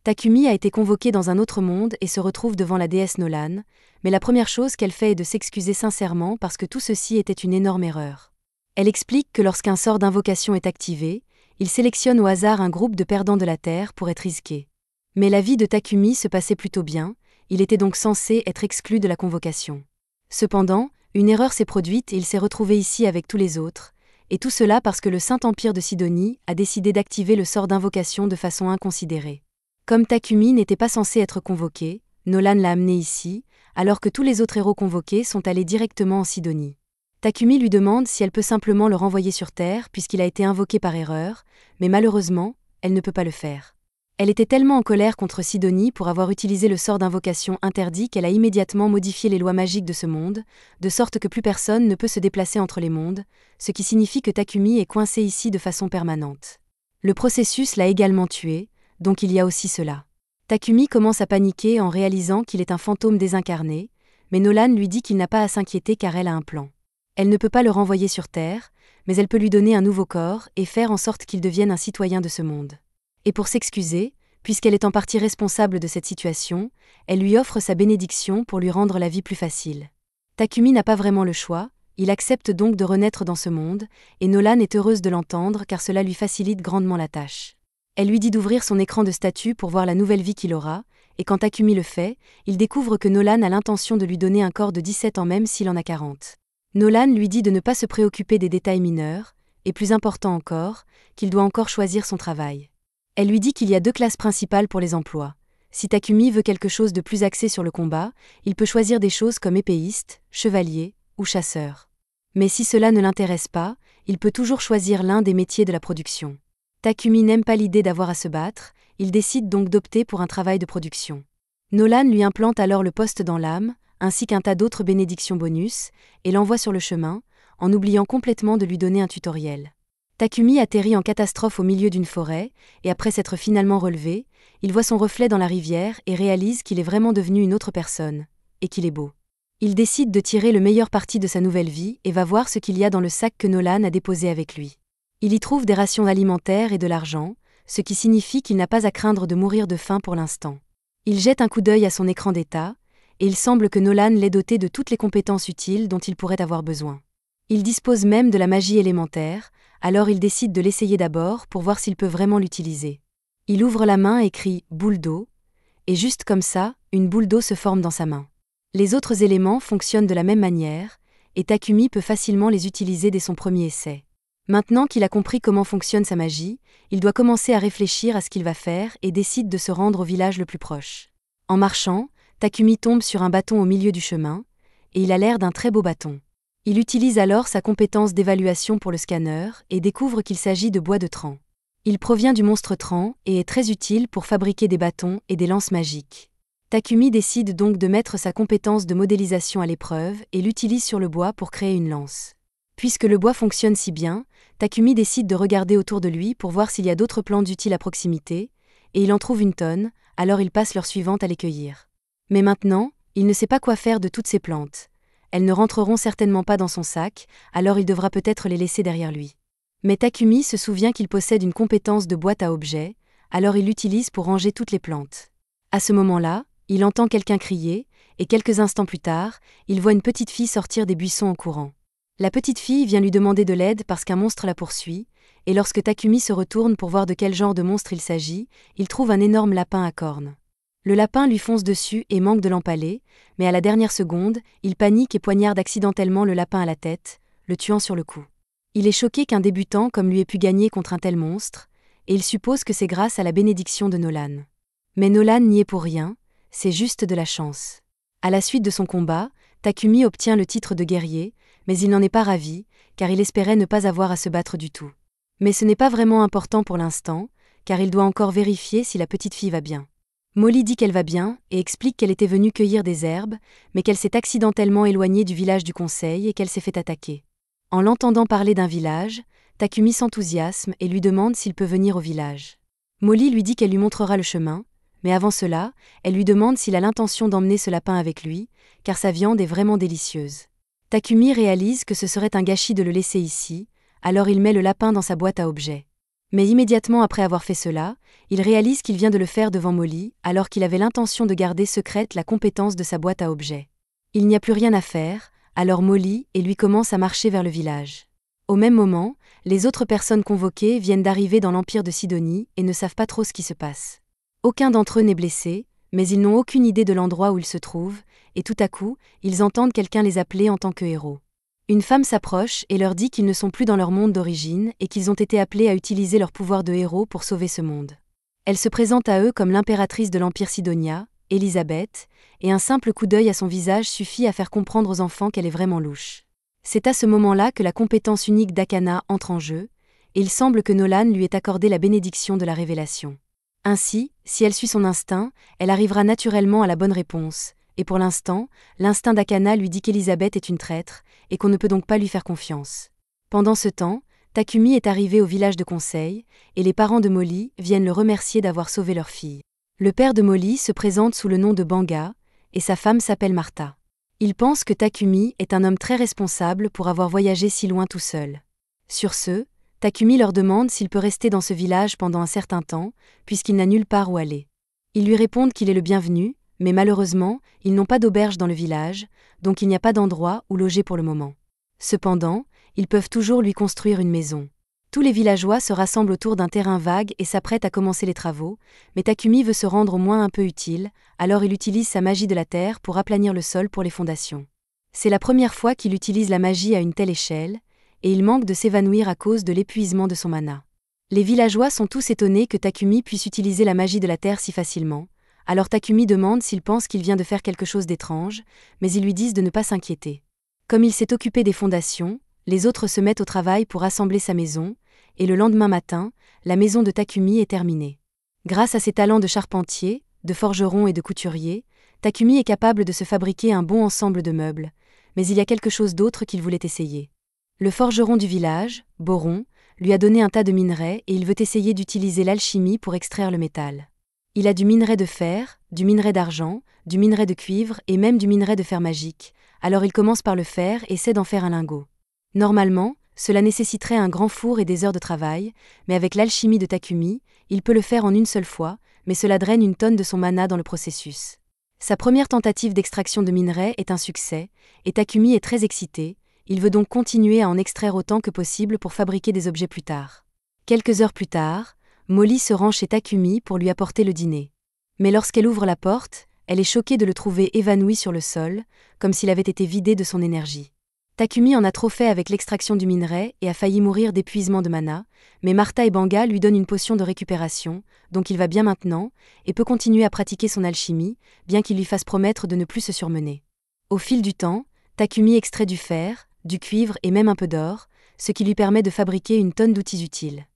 Takumi a été convoquée dans un autre monde et se retrouve devant la déesse Nolan, mais la première chose qu'elle fait est de s'excuser sincèrement parce que tout ceci était une énorme erreur. Elle explique que lorsqu'un sort d'invocation est activé, il sélectionne au hasard un groupe de perdants de la Terre pour être risqué. Mais la vie de Takumi se passait plutôt bien, il était donc censé être exclu de la convocation. Cependant, une erreur s'est produite et il s'est retrouvé ici avec tous les autres, et tout cela parce que le Saint-Empire de Sidonie a décidé d'activer le sort d'invocation de façon inconsidérée. Comme Takumi n'était pas censé être convoqué, Nolan l'a amené ici, alors que tous les autres héros convoqués sont allés directement en Sidonie. Takumi lui demande si elle peut simplement le renvoyer sur Terre puisqu'il a été invoqué par erreur, mais malheureusement, elle ne peut pas le faire. Elle était tellement en colère contre Sidonie pour avoir utilisé le sort d'invocation interdit qu'elle a immédiatement modifié les lois magiques de ce monde, de sorte que plus personne ne peut se déplacer entre les mondes, ce qui signifie que Takumi est coincé ici de façon permanente. Le processus l'a également tué, donc il y a aussi cela. Takumi commence à paniquer en réalisant qu'il est un fantôme désincarné, mais Nolan lui dit qu'il n'a pas à s'inquiéter car elle a un plan. Elle ne peut pas le renvoyer sur Terre, mais elle peut lui donner un nouveau corps et faire en sorte qu'il devienne un citoyen de ce monde. Et pour s'excuser, puisqu'elle est en partie responsable de cette situation, elle lui offre sa bénédiction pour lui rendre la vie plus facile. Takumi n'a pas vraiment le choix, il accepte donc de renaître dans ce monde, et Nolan est heureuse de l'entendre car cela lui facilite grandement la tâche. Elle lui dit d'ouvrir son écran de statut pour voir la nouvelle vie qu'il aura, et quand Takumi le fait, il découvre que Nolan a l'intention de lui donner un corps de 17 ans même s'il en a 40. Nolan lui dit de ne pas se préoccuper des détails mineurs, et plus important encore, qu'il doit encore choisir son travail. Elle lui dit qu'il y a 2 classes principales pour les emplois. Si Takumi veut quelque chose de plus axé sur le combat, il peut choisir des choses comme épéiste, chevalier ou chasseur. Mais si cela ne l'intéresse pas, il peut toujours choisir l'un des métiers de la production. Takumi n'aime pas l'idée d'avoir à se battre, il décide donc d'opter pour un travail de production. Nolan lui implante alors le poste dans l'âme, ainsi qu'un tas d'autres bénédictions bonus, et l'envoie sur le chemin, en oubliant complètement de lui donner un tutoriel. Takumi atterrit en catastrophe au milieu d'une forêt, et après s'être finalement relevé, il voit son reflet dans la rivière et réalise qu'il est vraiment devenu une autre personne, et qu'il est beau. Il décide de tirer le meilleur parti de sa nouvelle vie et va voir ce qu'il y a dans le sac que Nolan a déposé avec lui. Il y trouve des rations alimentaires et de l'argent, ce qui signifie qu'il n'a pas à craindre de mourir de faim pour l'instant. Il jette un coup d'œil à son écran d'état, et il semble que Nolan l'ait doté de toutes les compétences utiles dont il pourrait avoir besoin. Il dispose même de la magie élémentaire, alors il décide de l'essayer d'abord pour voir s'il peut vraiment l'utiliser. Il ouvre la main et crie « boule d'eau », et juste comme ça, une boule d'eau se forme dans sa main. Les autres éléments fonctionnent de la même manière, et Takumi peut facilement les utiliser dès son premier essai. Maintenant qu'il a compris comment fonctionne sa magie, il doit commencer à réfléchir à ce qu'il va faire et décide de se rendre au village le plus proche. En marchant, Takumi tombe sur un bâton au milieu du chemin, et il a l'air d'un très beau bâton. Il utilise alors sa compétence d'évaluation pour le scanner et découvre qu'il s'agit de bois de tran. Il provient du monstre Tran et est très utile pour fabriquer des bâtons et des lances magiques. Takumi décide donc de mettre sa compétence de modélisation à l'épreuve et l'utilise sur le bois pour créer une lance. Puisque le bois fonctionne si bien, Takumi décide de regarder autour de lui pour voir s'il y a d'autres plantes utiles à proximité, et il en trouve une tonne, alors il passe l'heure suivante à les cueillir. Mais maintenant, il ne sait pas quoi faire de toutes ces plantes. Elles ne rentreront certainement pas dans son sac, alors il devra peut-être les laisser derrière lui. Mais Takumi se souvient qu'il possède une compétence de boîte à objets, alors il l'utilise pour ranger toutes les plantes. À ce moment-là, il entend quelqu'un crier, et quelques instants plus tard, il voit une petite fille sortir des buissons en courant. La petite fille vient lui demander de l'aide parce qu'un monstre la poursuit, et lorsque Takumi se retourne pour voir de quel genre de monstre il s'agit, il trouve un énorme lapin à cornes. Le lapin lui fonce dessus et manque de l'empaler, mais à la dernière seconde, il panique et poignarde accidentellement le lapin à la tête, le tuant sur le coup. Il est choqué qu'un débutant comme lui ait pu gagner contre un tel monstre, et il suppose que c'est grâce à la bénédiction de Nolan. Mais Nolan n'y est pour rien, c'est juste de la chance. À la suite de son combat, Takumi obtient le titre de guerrier, mais il n'en est pas ravi, car il espérait ne pas avoir à se battre du tout. Mais ce n'est pas vraiment important pour l'instant, car il doit encore vérifier si la petite fille va bien. Molly dit qu'elle va bien et explique qu'elle était venue cueillir des herbes, mais qu'elle s'est accidentellement éloignée du village du conseil et qu'elle s'est fait attaquer. En l'entendant parler d'un village, Takumi s'enthousiasme et lui demande s'il peut venir au village. Molly lui dit qu'elle lui montrera le chemin, mais avant cela, elle lui demande s'il a l'intention d'emmener ce lapin avec lui, car sa viande est vraiment délicieuse. Takumi réalise que ce serait un gâchis de le laisser ici, alors il met le lapin dans sa boîte à objets. Mais immédiatement après avoir fait cela, il réalise qu'il vient de le faire devant Molly, alors qu'il avait l'intention de garder secrète la compétence de sa boîte à objets. Il n'y a plus rien à faire, alors Molly et lui commencent à marcher vers le village. Au même moment, les autres personnes convoquées viennent d'arriver dans l'Empire de Sidonie et ne savent pas trop ce qui se passe. Aucun d'entre eux n'est blessé, mais ils n'ont aucune idée de l'endroit où ils se trouvent, et tout à coup, ils entendent quelqu'un les appeler en tant que héros. Une femme s'approche et leur dit qu'ils ne sont plus dans leur monde d'origine et qu'ils ont été appelés à utiliser leur pouvoir de héros pour sauver ce monde. Elle se présente à eux comme l'impératrice de l'Empire Sidonia, Elisabeth, et un simple coup d'œil à son visage suffit à faire comprendre aux enfants qu'elle est vraiment louche. C'est à ce moment-là que la compétence unique d'Akana entre en jeu, et il semble que Nolan lui ait accordé la bénédiction de la révélation. Ainsi, si elle suit son instinct, elle arrivera naturellement à la bonne réponse, et pour l'instant, l'instinct d'Akana lui dit qu'Elisabeth est une traître, et qu'on ne peut donc pas lui faire confiance. Pendant ce temps, Takumi est arrivé au village de conseil, et les parents de Molly viennent le remercier d'avoir sauvé leur fille. Le père de Molly se présente sous le nom de Banga, et sa femme s'appelle Martha. Il pense que Takumi est un homme très responsable pour avoir voyagé si loin tout seul. Sur ce, Takumi leur demande s'il peut rester dans ce village pendant un certain temps, puisqu'il n'a nulle part où aller. Ils lui répondent qu'il est le bienvenu, mais malheureusement, ils n'ont pas d'auberge dans le village, donc il n'y a pas d'endroit où loger pour le moment. Cependant, ils peuvent toujours lui construire une maison. Tous les villageois se rassemblent autour d'un terrain vague et s'apprêtent à commencer les travaux, mais Takumi veut se rendre au moins un peu utile, alors il utilise sa magie de la terre pour aplanir le sol pour les fondations. C'est la première fois qu'il utilise la magie à une telle échelle, et il manque de s'évanouir à cause de l'épuisement de son mana. Les villageois sont tous étonnés que Takumi puisse utiliser la magie de la terre si facilement, alors Takumi demande s'il pense qu'il vient de faire quelque chose d'étrange, mais ils lui disent de ne pas s'inquiéter. Comme il s'est occupé des fondations, les autres se mettent au travail pour assembler sa maison, et le lendemain matin, la maison de Takumi est terminée. Grâce à ses talents de charpentier, de forgeron et de couturier, Takumi est capable de se fabriquer un bon ensemble de meubles, mais il y a quelque chose d'autre qu'il voulait essayer. Le forgeron du village, Boron, lui a donné un tas de minerais et il veut essayer d'utiliser l'alchimie pour extraire le métal. Il a du minerai de fer, du minerai d'argent, du minerai de cuivre et même du minerai de fer magique, alors il commence par le fer et essaie d'en faire un lingot. Normalement, cela nécessiterait un grand four et des heures de travail, mais avec l'alchimie de Takumi, il peut le faire en une seule fois, mais cela draine une tonne de son mana dans le processus. Sa première tentative d'extraction de minerais est un succès, et Takumi est très excité, il veut donc continuer à en extraire autant que possible pour fabriquer des objets plus tard. Quelques heures plus tard, Molly se rend chez Takumi pour lui apporter le dîner. Mais lorsqu'elle ouvre la porte, elle est choquée de le trouver évanoui sur le sol, comme s'il avait été vidé de son énergie. Takumi en a trop fait avec l'extraction du minerai et a failli mourir d'épuisement de mana, mais Martha et Banga lui donnent une potion de récupération, donc il va bien maintenant, et peut continuer à pratiquer son alchimie, bien qu'il lui fasse promettre de ne plus se surmener. Au fil du temps, Takumi extrait du fer, du cuivre et même un peu d'or, ce qui lui permet de fabriquer une tonne d'outils utiles.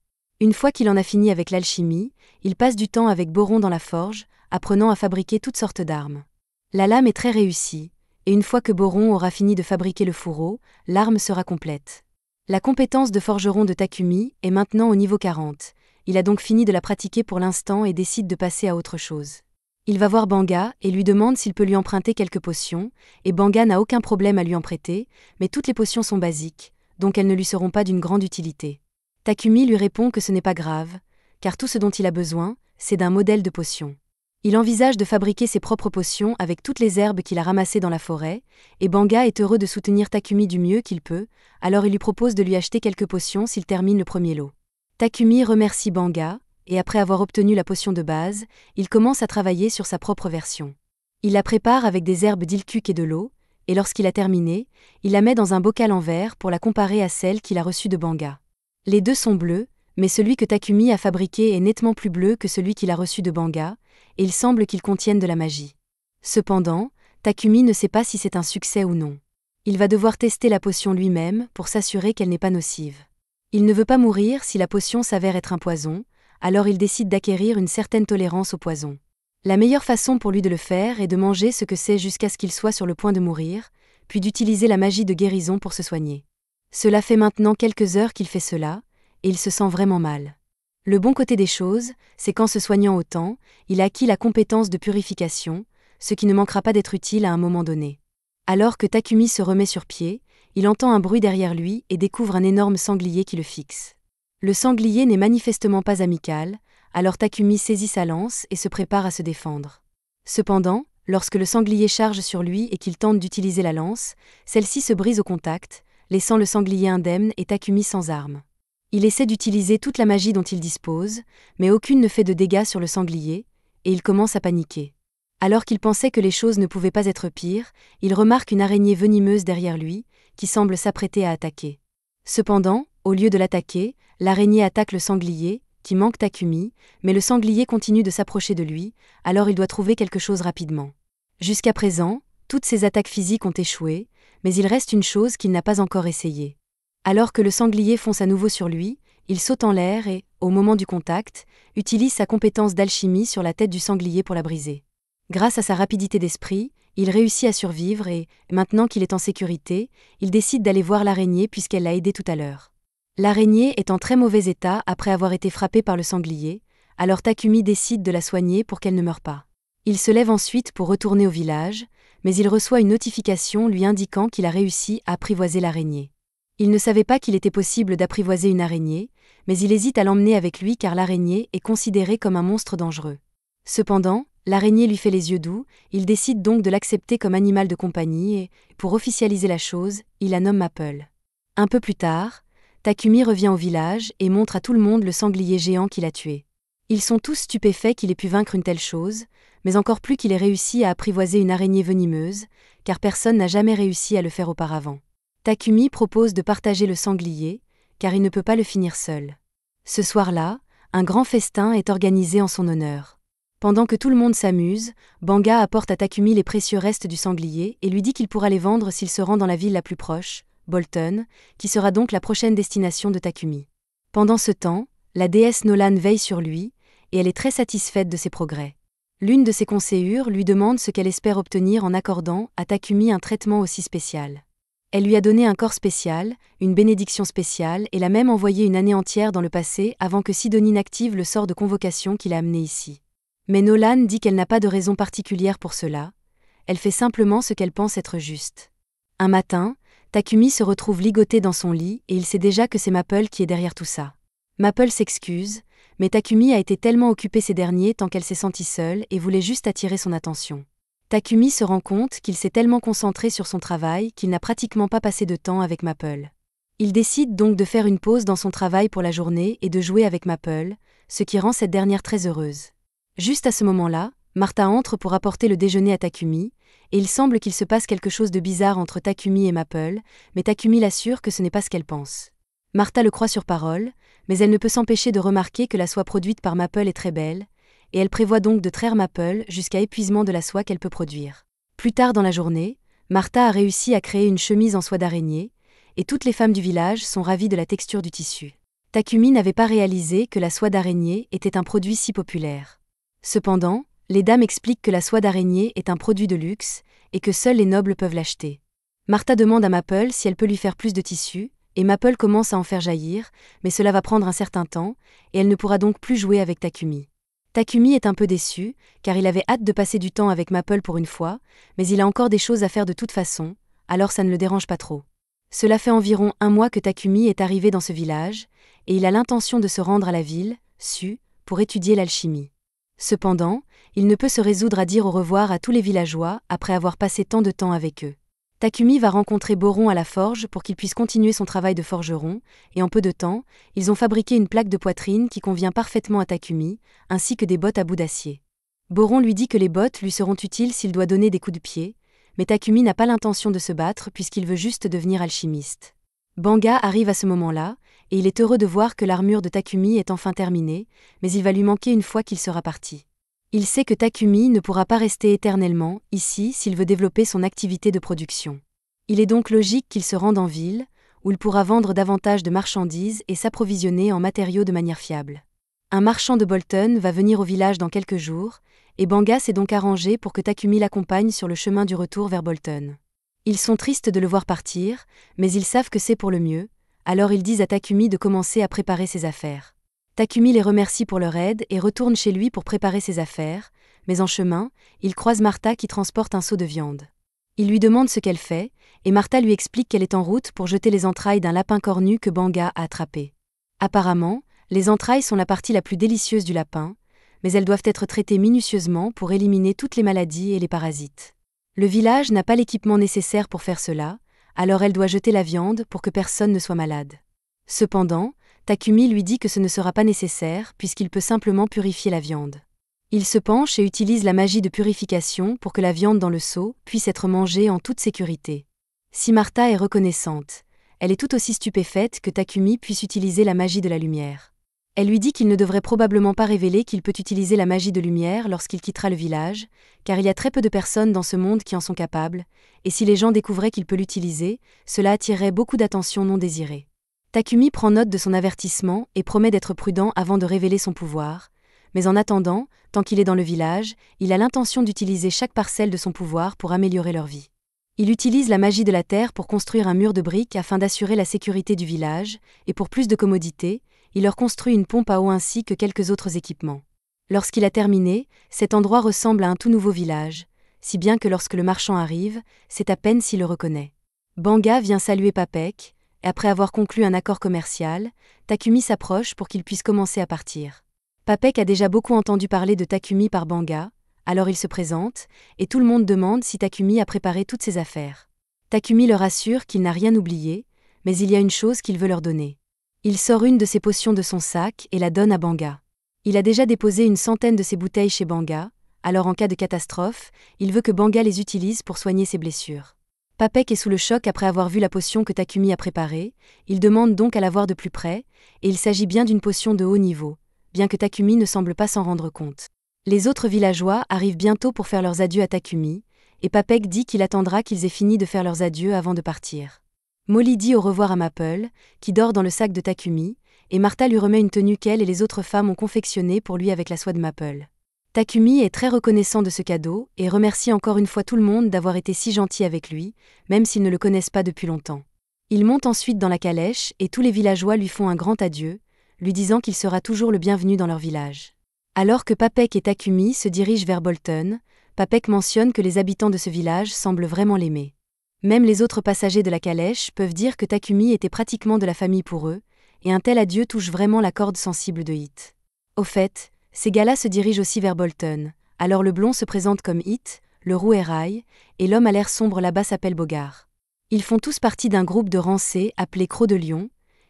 Une fois qu'il en a fini avec l'alchimie, il passe du temps avec Boron dans la forge, apprenant à fabriquer toutes sortes d'armes. La lame est très réussie, et une fois que Boron aura fini de fabriquer le fourreau, l'arme sera complète. La compétence de forgeron de Takumi est maintenant au niveau 40, il a donc fini de la pratiquer pour l'instant et décide de passer à autre chose. Il va voir Banga et lui demande s'il peut lui emprunter quelques potions, et Banga n'a aucun problème à lui en prêter, mais toutes les potions sont basiques, donc elles ne lui seront pas d'une grande utilité. Takumi lui répond que ce n'est pas grave, car tout ce dont il a besoin, c'est d'un modèle de potion. Il envisage de fabriquer ses propres potions avec toutes les herbes qu'il a ramassées dans la forêt, et Banga est heureux de soutenir Takumi du mieux qu'il peut, alors il lui propose de lui acheter quelques potions s'il termine le premier lot. Takumi remercie Banga, et après avoir obtenu la potion de base, il commence à travailler sur sa propre version. Il la prépare avec des herbes d'Ilkuk et de l'eau, et lorsqu'il a terminé, il la met dans un bocal en verre pour la comparer à celle qu'il a reçue de Banga. Les deux sont bleus, mais celui que Takumi a fabriqué est nettement plus bleu que celui qu'il a reçu de Banga, et il semble qu'ils contiennent de la magie. Cependant, Takumi ne sait pas si c'est un succès ou non. Il va devoir tester la potion lui-même pour s'assurer qu'elle n'est pas nocive. Il ne veut pas mourir si la potion s'avère être un poison, alors il décide d'acquérir une certaine tolérance au poison. La meilleure façon pour lui de le faire est de manger ce que c'est jusqu'à ce qu'il soit sur le point de mourir, puis d'utiliser la magie de guérison pour se soigner. Cela fait maintenant quelques heures qu'il fait cela, et il se sent vraiment mal. Le bon côté des choses, c'est qu'en se soignant autant, il a acquis la compétence de purification, ce qui ne manquera pas d'être utile à un moment donné. Alors que Takumi se remet sur pied, il entend un bruit derrière lui et découvre un énorme sanglier qui le fixe. Le sanglier n'est manifestement pas amical, alors Takumi saisit sa lance et se prépare à se défendre. Cependant, lorsque le sanglier charge sur lui et qu'il tente d'utiliser la lance, celle-ci se brise au contact, laissant le sanglier indemne et Takumi sans arme. Il essaie d'utiliser toute la magie dont il dispose, mais aucune ne fait de dégâts sur le sanglier, et il commence à paniquer. Alors qu'il pensait que les choses ne pouvaient pas être pires, il remarque une araignée venimeuse derrière lui, qui semble s'apprêter à attaquer. Cependant, au lieu de l'attaquer, l'araignée attaque le sanglier, qui manque Takumi, mais le sanglier continue de s'approcher de lui, alors il doit trouver quelque chose rapidement. Jusqu'à présent, toutes ses attaques physiques ont échoué, mais il reste une chose qu'il n'a pas encore essayée. Alors que le sanglier fonce à nouveau sur lui, il saute en l'air et, au moment du contact, utilise sa compétence d'alchimie sur la tête du sanglier pour la briser. Grâce à sa rapidité d'esprit, il réussit à survivre et, maintenant qu'il est en sécurité, il décide d'aller voir l'araignée puisqu'elle l'a aidé tout à l'heure. L'araignée est en très mauvais état après avoir été frappée par le sanglier, alors Takumi décide de la soigner pour qu'elle ne meure pas. Il se lève ensuite pour retourner au village, mais il reçoit une notification lui indiquant qu'il a réussi à apprivoiser l'araignée. Il ne savait pas qu'il était possible d'apprivoiser une araignée, mais il hésite à l'emmener avec lui car l'araignée est considérée comme un monstre dangereux. Cependant, l'araignée lui fait les yeux doux, il décide donc de l'accepter comme animal de compagnie et, pour officialiser la chose, il la nomme Maple. Un peu plus tard, Takumi revient au village et montre à tout le monde le sanglier géant qu'il a tué. Ils sont tous stupéfaits qu'il ait pu vaincre une telle chose, mais encore plus qu'il ait réussi à apprivoiser une araignée venimeuse, car personne n'a jamais réussi à le faire auparavant. Takumi propose de partager le sanglier, car il ne peut pas le finir seul. Ce soir-là, un grand festin est organisé en son honneur. Pendant que tout le monde s'amuse, Banga apporte à Takumi les précieux restes du sanglier et lui dit qu'il pourra les vendre s'il se rend dans la ville la plus proche, Bolton, qui sera donc la prochaine destination de Takumi. Pendant ce temps, la déesse Nolan veille sur lui, et elle est très satisfaite de ses progrès. L'une de ses conseillères lui demande ce qu'elle espère obtenir en accordant à Takumi un traitement aussi spécial. Elle lui a donné un corps spécial, une bénédiction spéciale et l'a même envoyé une année entière dans le passé avant que Sidonie n'active le sort de convocation qui l'a amené ici. Mais Nolan dit qu'elle n'a pas de raison particulière pour cela, elle fait simplement ce qu'elle pense être juste. Un matin, Takumi se retrouve ligoté dans son lit et il sait déjà que c'est Maple qui est derrière tout ça. Maple s'excuse, mais Takumi a été tellement occupé ces derniers temps qu'elle s'est sentie seule et voulait juste attirer son attention. Takumi se rend compte qu'il s'est tellement concentré sur son travail qu'il n'a pratiquement pas passé de temps avec Maple. Il décide donc de faire une pause dans son travail pour la journée et de jouer avec Maple, ce qui rend cette dernière très heureuse. Juste à ce moment-là, Martha entre pour apporter le déjeuner à Takumi, et il semble qu'il se passe quelque chose de bizarre entre Takumi et Maple, mais Takumi l'assure que ce n'est pas ce qu'elle pense. Martha le croit sur parole, mais elle ne peut s'empêcher de remarquer que la soie produite par Maple est très belle, et elle prévoit donc de traire Maple jusqu'à épuisement de la soie qu'elle peut produire. Plus tard dans la journée, Martha a réussi à créer une chemise en soie d'araignée, et toutes les femmes du village sont ravies de la texture du tissu. Takumi n'avait pas réalisé que la soie d'araignée était un produit si populaire. Cependant, les dames expliquent que la soie d'araignée est un produit de luxe, et que seuls les nobles peuvent l'acheter. Martha demande à Maple si elle peut lui faire plus de tissu, et Maple commence à en faire jaillir, mais cela va prendre un certain temps, et elle ne pourra donc plus jouer avec Takumi. Takumi est un peu déçu, car il avait hâte de passer du temps avec Maple pour une fois, mais il a encore des choses à faire de toute façon, alors ça ne le dérange pas trop. Cela fait environ un mois que Takumi est arrivé dans ce village, et il a l'intention de se rendre à la ville, Su, pour étudier l'alchimie. Cependant, il ne peut se résoudre à dire au revoir à tous les villageois après avoir passé tant de temps avec eux. Takumi va rencontrer Boron à la forge pour qu'il puisse continuer son travail de forgeron, et en peu de temps, ils ont fabriqué une plaque de poitrine qui convient parfaitement à Takumi, ainsi que des bottes à bout d'acier. Boron lui dit que les bottes lui seront utiles s'il doit donner des coups de pied, mais Takumi n'a pas l'intention de se battre puisqu'il veut juste devenir alchimiste. Banga arrive à ce moment-là, et il est heureux de voir que l'armure de Takumi est enfin terminée, mais il va lui manquer une fois qu'il sera parti. Il sait que Takumi ne pourra pas rester éternellement ici s'il veut développer son activité de production. Il est donc logique qu'il se rende en ville, où il pourra vendre davantage de marchandises et s'approvisionner en matériaux de manière fiable. Un marchand de Bolton va venir au village dans quelques jours, et Banga s'est donc arrangé pour que Takumi l'accompagne sur le chemin du retour vers Bolton. Ils sont tristes de le voir partir, mais ils savent que c'est pour le mieux, alors ils disent à Takumi de commencer à préparer ses affaires. Takumi les remercie pour leur aide et retourne chez lui pour préparer ses affaires, mais en chemin, il croise Martha qui transporte un seau de viande. Il lui demande ce qu'elle fait, et Martha lui explique qu'elle est en route pour jeter les entrailles d'un lapin cornu que Banga a attrapé. Apparemment, les entrailles sont la partie la plus délicieuse du lapin, mais elles doivent être traitées minutieusement pour éliminer toutes les maladies et les parasites. Le village n'a pas l'équipement nécessaire pour faire cela, alors elle doit jeter la viande pour que personne ne soit malade. Cependant, Takumi lui dit que ce ne sera pas nécessaire puisqu'il peut simplement purifier la viande. Il se penche et utilise la magie de purification pour que la viande dans le seau puisse être mangée en toute sécurité. Si Martha est reconnaissante, elle est tout aussi stupéfaite que Takumi puisse utiliser la magie de la lumière. Elle lui dit qu'il ne devrait probablement pas révéler qu'il peut utiliser la magie de lumière lorsqu'il quittera le village, car il y a très peu de personnes dans ce monde qui en sont capables, et si les gens découvraient qu'il peut l'utiliser, cela attirerait beaucoup d'attention non désirée. Takumi prend note de son avertissement et promet d'être prudent avant de révéler son pouvoir, mais en attendant, tant qu'il est dans le village, il a l'intention d'utiliser chaque parcelle de son pouvoir pour améliorer leur vie. Il utilise la magie de la terre pour construire un mur de briques afin d'assurer la sécurité du village, et pour plus de commodité, il leur construit une pompe à eau ainsi que quelques autres équipements. Lorsqu'il a terminé, cet endroit ressemble à un tout nouveau village, si bien que lorsque le marchand arrive, c'est à peine s'il le reconnaît. Banga vient saluer Papek, et après avoir conclu un accord commercial, Takumi s'approche pour qu'il puisse commencer à partir. Papek a déjà beaucoup entendu parler de Takumi par Banga, alors il se présente, et tout le monde demande si Takumi a préparé toutes ses affaires. Takumi leur assure qu'il n'a rien oublié, mais il y a une chose qu'il veut leur donner. Il sort une de ses potions de son sac et la donne à Banga. Il a déjà déposé une centaine de ses bouteilles chez Banga, alors en cas de catastrophe, il veut que Banga les utilise pour soigner ses blessures. Papek est sous le choc après avoir vu la potion que Takumi a préparée, il demande donc à la voir de plus près, et il s'agit bien d'une potion de haut niveau, bien que Takumi ne semble pas s'en rendre compte. Les autres villageois arrivent bientôt pour faire leurs adieux à Takumi, et Papek dit qu'il attendra qu'ils aient fini de faire leurs adieux avant de partir. Molly dit au revoir à Maple, qui dort dans le sac de Takumi, et Martha lui remet une tenue qu'elle et les autres femmes ont confectionnée pour lui avec la soie de Maple. Takumi est très reconnaissant de ce cadeau et remercie encore une fois tout le monde d'avoir été si gentil avec lui, même s'ils ne le connaissent pas depuis longtemps. Il monte ensuite dans la calèche et tous les villageois lui font un grand adieu, lui disant qu'il sera toujours le bienvenu dans leur village. Alors que Papek et Takumi se dirigent vers Bolton, Papek mentionne que les habitants de ce village semblent vraiment l'aimer. Même les autres passagers de la calèche peuvent dire que Takumi était pratiquement de la famille pour eux, et un tel adieu touche vraiment la corde sensible de Hit. Au fait, ces gars-là se dirigent aussi vers Bolton, alors le blond se présente comme Hit, le roux est Rai, et l'homme à l'air sombre là-bas s'appelle Bogart. Ils font tous partie d'un groupe de rancés appelé Croc de Lion,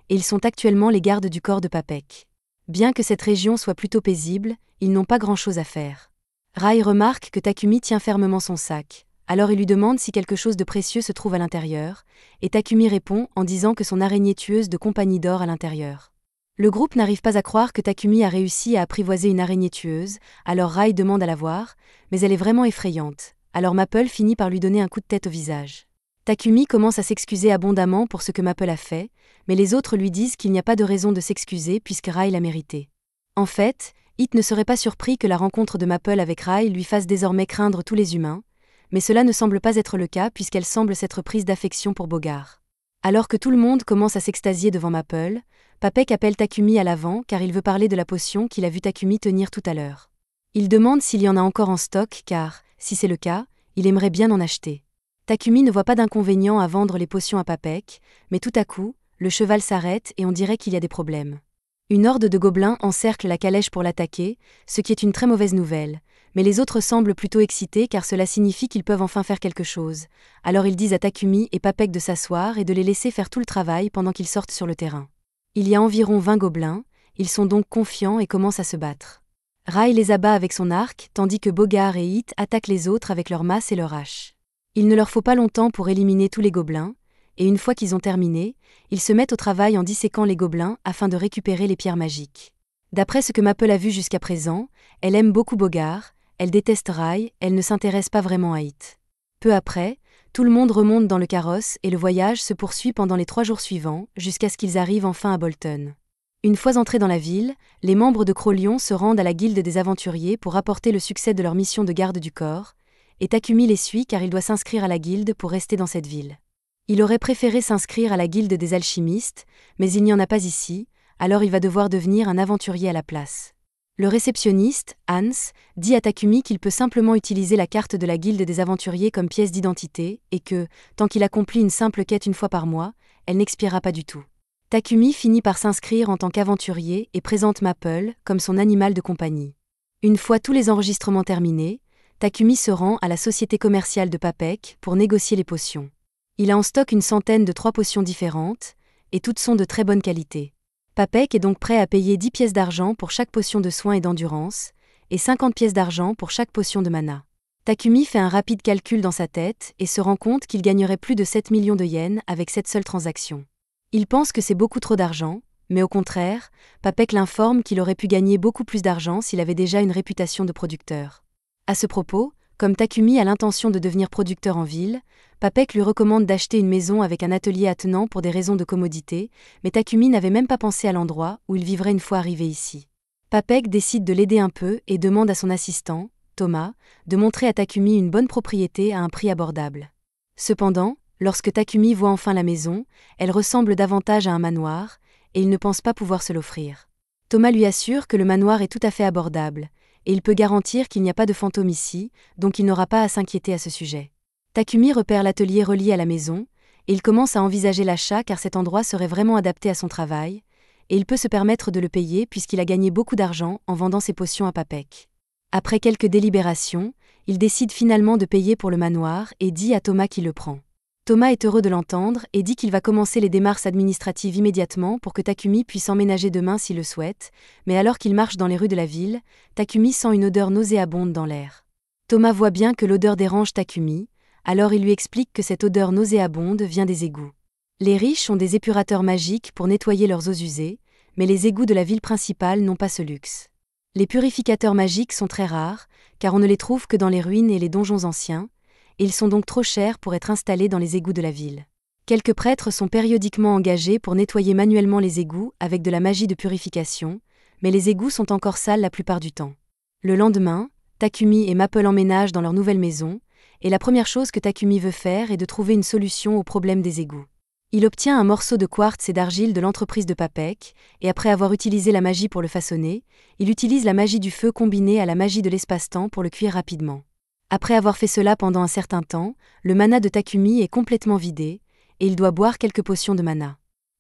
et ils sont actuellement les gardes du corps de Papek. Bien que cette région soit plutôt paisible, ils n'ont pas grand-chose à faire. Rai remarque que Takumi tient fermement son sac, alors il lui demande si quelque chose de précieux se trouve à l'intérieur, et Takumi répond en disant que son araignée tueuse de compagnie dort à l'intérieur. Le groupe n'arrive pas à croire que Takumi a réussi à apprivoiser une araignée tueuse, alors Rai demande à la voir, mais elle est vraiment effrayante, alors Maple finit par lui donner un coup de tête au visage. Takumi commence à s'excuser abondamment pour ce que Maple a fait, mais les autres lui disent qu'il n'y a pas de raison de s'excuser puisque Rai l'a mérité. En fait, Hit ne serait pas surpris que la rencontre de Maple avec Rai lui fasse désormais craindre tous les humains, mais cela ne semble pas être le cas puisqu'elle semble s'être prise d'affection pour Bogart. Alors que tout le monde commence à s'extasier devant Maple, Papek appelle Takumi à l'avant car il veut parler de la potion qu'il a vu Takumi tenir tout à l'heure. Il demande s'il y en a encore en stock car, si c'est le cas, il aimerait bien en acheter. Takumi ne voit pas d'inconvénient à vendre les potions à Papek, mais tout à coup, le cheval s'arrête et on dirait qu'il y a des problèmes. Une horde de gobelins encercle la calèche pour l'attaquer, ce qui est une très mauvaise nouvelle, mais les autres semblent plutôt excités car cela signifie qu'ils peuvent enfin faire quelque chose. Alors ils disent à Takumi et Papek de s'asseoir et de les laisser faire tout le travail pendant qu'ils sortent sur le terrain. Il y a environ 20 gobelins, ils sont donc confiants et commencent à se battre. Rai les abat avec son arc, tandis que Bogart et Hit attaquent les autres avec leurs masses et leurs haches. Il ne leur faut pas longtemps pour éliminer tous les gobelins, et une fois qu'ils ont terminé, ils se mettent au travail en disséquant les gobelins afin de récupérer les pierres magiques. D'après ce que Maple a vu jusqu'à présent, elle aime beaucoup Bogart, elle déteste Rai, elle ne s'intéresse pas vraiment à Hit. Peu après, tout le monde remonte dans le carrosse et le voyage se poursuit pendant les 3 jours suivants, jusqu'à ce qu'ils arrivent enfin à Bolton. Une fois entrés dans la ville, les membres de Croc-Lion se rendent à la guilde des aventuriers pour rapporter le succès de leur mission de garde du corps, et Takumi les suit car il doit s'inscrire à la guilde pour rester dans cette ville. Il aurait préféré s'inscrire à la guilde des alchimistes, mais il n'y en a pas ici, alors il va devoir devenir un aventurier à la place. Le réceptionniste, Hans, dit à Takumi qu'il peut simplement utiliser la carte de la guilde des aventuriers comme pièce d'identité, et que, tant qu'il accomplit une simple quête une fois par mois, elle n'expirera pas du tout. Takumi finit par s'inscrire en tant qu'aventurier et présente Maple comme son animal de compagnie. Une fois tous les enregistrements terminés, Takumi se rend à la société commerciale de Papek pour négocier les potions. Il a en stock une centaine de 3 potions différentes, et toutes sont de très bonne qualité. Papek est donc prêt à payer 10 pièces d'argent pour chaque potion de soin et d'endurance, et 50 pièces d'argent pour chaque potion de mana. Takumi fait un rapide calcul dans sa tête et se rend compte qu'il gagnerait plus de 7 millions de yens avec cette seule transaction. Il pense que c'est beaucoup trop d'argent, mais au contraire, Papek l'informe qu'il aurait pu gagner beaucoup plus d'argent s'il avait déjà une réputation de producteur. À ce propos, comme Takumi a l'intention de devenir producteur en ville, Papek lui recommande d'acheter une maison avec un atelier attenant pour des raisons de commodité, mais Takumi n'avait même pas pensé à l'endroit où il vivrait une fois arrivé ici. Papek décide de l'aider un peu et demande à son assistant, Thomas, de montrer à Takumi une bonne propriété à un prix abordable. Cependant, lorsque Takumi voit enfin la maison, elle ressemble davantage à un manoir, et il ne pense pas pouvoir se l'offrir. Thomas lui assure que le manoir est tout à fait abordable, et il peut garantir qu'il n'y a pas de fantôme ici, donc il n'aura pas à s'inquiéter à ce sujet. Takumi repère l'atelier relié à la maison, et il commence à envisager l'achat car cet endroit serait vraiment adapté à son travail, et il peut se permettre de le payer puisqu'il a gagné beaucoup d'argent en vendant ses potions à Papek. Après quelques délibérations, il décide finalement de payer pour le manoir et dit à Thomas qu'il le prend. Thomas est heureux de l'entendre et dit qu'il va commencer les démarches administratives immédiatement pour que Takumi puisse emménager demain s'il le souhaite, mais alors qu'il marche dans les rues de la ville, Takumi sent une odeur nauséabonde dans l'air. Thomas voit bien que l'odeur dérange Takumi, alors il lui explique que cette odeur nauséabonde vient des égouts. Les riches ont des épurateurs magiques pour nettoyer leurs eaux usées, mais les égouts de la ville principale n'ont pas ce luxe. Les purificateurs magiques sont très rares, car on ne les trouve que dans les ruines et les donjons anciens, et ils sont donc trop chers pour être installés dans les égouts de la ville. Quelques prêtres sont périodiquement engagés pour nettoyer manuellement les égouts avec de la magie de purification, mais les égouts sont encore sales la plupart du temps. Le lendemain, Takumi et Maple emménagent dans leur nouvelle maison, et la première chose que Takumi veut faire est de trouver une solution au problème des égouts. Il obtient un morceau de quartz et d'argile de l'entreprise de Papek, et après avoir utilisé la magie pour le façonner, il utilise la magie du feu combinée à la magie de l'espace-temps pour le cuire rapidement. Après avoir fait cela pendant un certain temps, le mana de Takumi est complètement vidé, et il doit boire quelques potions de mana.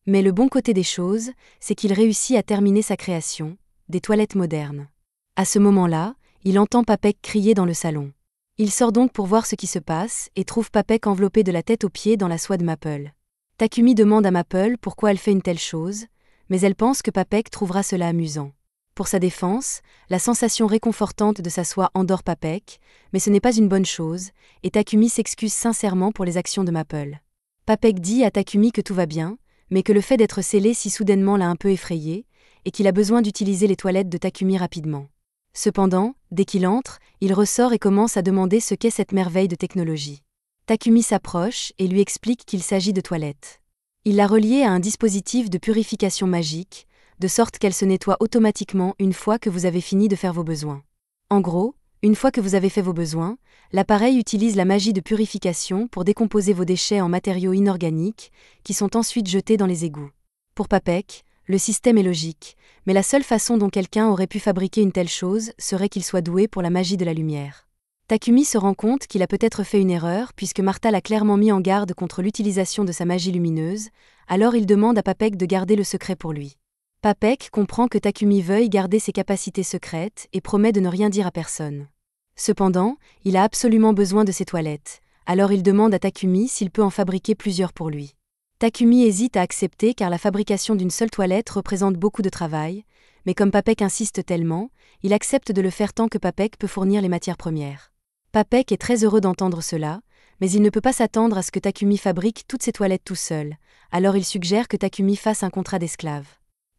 Mais le bon côté des choses, c'est qu'il réussit à terminer sa création, des toilettes modernes. À ce moment-là, il entend Papek crier dans le salon. Il sort donc pour voir ce qui se passe et trouve Papek enveloppé de la tête aux pieds dans la soie de Maple. Takumi demande à Maple pourquoi elle fait une telle chose, mais elle pense que Papek trouvera cela amusant. Pour sa défense, la sensation réconfortante de sa soie endort Papek, mais ce n'est pas une bonne chose, et Takumi s'excuse sincèrement pour les actions de Maple. Papek dit à Takumi que tout va bien, mais que le fait d'être scellé si soudainement l'a un peu effrayé, et qu'il a besoin d'utiliser les toilettes de Takumi rapidement. Cependant, dès qu'il entre, il ressort et commence à demander ce qu'est cette merveille de technologie. Takumi s'approche et lui explique qu'il s'agit de toilettes. Il l'a reliée à un dispositif de purification magique, de sorte qu'elle se nettoie automatiquement une fois que vous avez fini de faire vos besoins. En gros, une fois que vous avez fait vos besoins, l'appareil utilise la magie de purification pour décomposer vos déchets en matériaux inorganiques, qui sont ensuite jetés dans les égouts. Pour Papek, le système est logique, mais la seule façon dont quelqu'un aurait pu fabriquer une telle chose serait qu'il soit doué pour la magie de la lumière. Takumi se rend compte qu'il a peut-être fait une erreur puisque Martha l'a clairement mis en garde contre l'utilisation de sa magie lumineuse, alors il demande à Papek de garder le secret pour lui. Papek comprend que Takumi veuille garder ses capacités secrètes et promet de ne rien dire à personne. Cependant, il a absolument besoin de ses toilettes, alors il demande à Takumi s'il peut en fabriquer plusieurs pour lui. Takumi hésite à accepter car la fabrication d'une seule toilette représente beaucoup de travail, mais comme Papek insiste tellement, il accepte de le faire tant que Papek peut fournir les matières premières. Papek est très heureux d'entendre cela, mais il ne peut pas s'attendre à ce que Takumi fabrique toutes ses toilettes tout seul, alors il suggère que Takumi fasse un contrat d'esclave.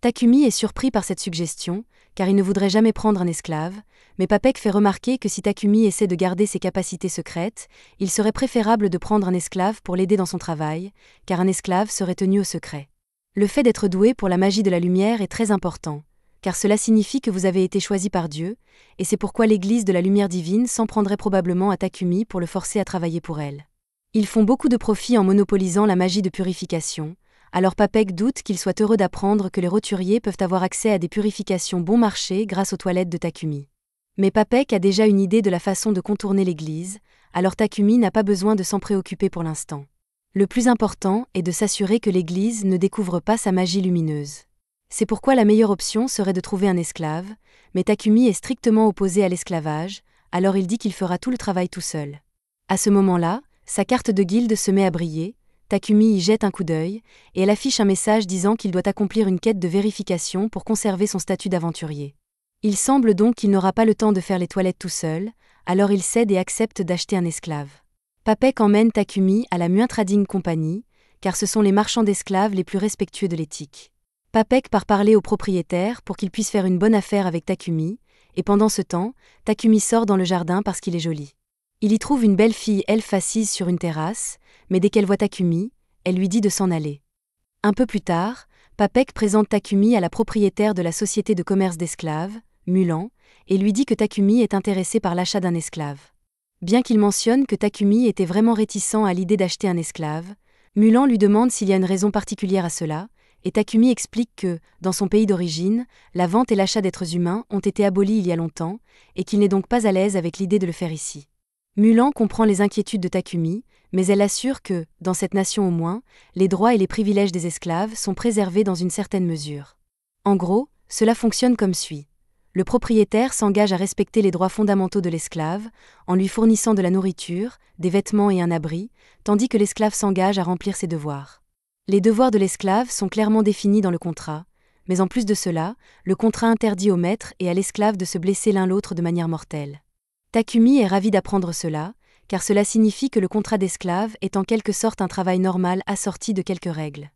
Takumi est surpris par cette suggestion, car il ne voudrait jamais prendre un esclave, mais Papek fait remarquer que si Takumi essaie de garder ses capacités secrètes, il serait préférable de prendre un esclave pour l'aider dans son travail, car un esclave serait tenu au secret. Le fait d'être doué pour la magie de la lumière est très important, car cela signifie que vous avez été choisi par Dieu, et c'est pourquoi l'Église de la lumière divine s'en prendrait probablement à Takumi pour le forcer à travailler pour elle. Ils font beaucoup de profit en monopolisant la magie de purification, alors Papek doute qu'il soit heureux d'apprendre que les roturiers peuvent avoir accès à des purifications bon marché grâce aux toilettes de Takumi. Mais Papek a déjà une idée de la façon de contourner l'Église, alors Takumi n'a pas besoin de s'en préoccuper pour l'instant. Le plus important est de s'assurer que l'Église ne découvre pas sa magie lumineuse. C'est pourquoi la meilleure option serait de trouver un esclave, mais Takumi est strictement opposé à l'esclavage, alors il dit qu'il fera tout le travail tout seul. À ce moment-là, sa carte de guilde se met à briller, Takumi y jette un coup d'œil, et elle affiche un message disant qu'il doit accomplir une quête de vérification pour conserver son statut d'aventurier. Il semble donc qu'il n'aura pas le temps de faire les toilettes tout seul, alors il cède et accepte d'acheter un esclave. Papek emmène Takumi à la Muin Trading Company, car ce sont les marchands d'esclaves les plus respectueux de l'éthique. Papek part parler au propriétaire pour qu'il puisse faire une bonne affaire avec Takumi, et pendant ce temps, Takumi sort dans le jardin parce qu'il est joli. Il y trouve une belle fille elfe assise sur une terrasse, mais dès qu'elle voit Takumi, elle lui dit de s'en aller. Un peu plus tard, Papek présente Takumi à la propriétaire de la société de commerce d'esclaves, Mulan, et lui dit que Takumi est intéressé par l'achat d'un esclave. Bien qu'il mentionne que Takumi était vraiment réticent à l'idée d'acheter un esclave, Mulan lui demande s'il y a une raison particulière à cela, et Takumi explique que, dans son pays d'origine, la vente et l'achat d'êtres humains ont été abolis il y a longtemps, et qu'il n'est donc pas à l'aise avec l'idée de le faire ici. Mulan comprend les inquiétudes de Takumi, mais elle assure que, dans cette nation au moins, les droits et les privilèges des esclaves sont préservés dans une certaine mesure. En gros, cela fonctionne comme suit. Le propriétaire s'engage à respecter les droits fondamentaux de l'esclave, en lui fournissant de la nourriture, des vêtements et un abri, tandis que l'esclave s'engage à remplir ses devoirs. Les devoirs de l'esclave sont clairement définis dans le contrat, mais en plus de cela, le contrat interdit au maître et à l'esclave de se blesser l'un l'autre de manière mortelle. Takumi est ravi d'apprendre cela, car cela signifie que le contrat d'esclave est en quelque sorte un travail normal assorti de quelques règles.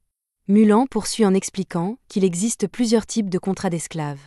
Mulan poursuit en expliquant qu'il existe plusieurs types de contrats d'esclaves.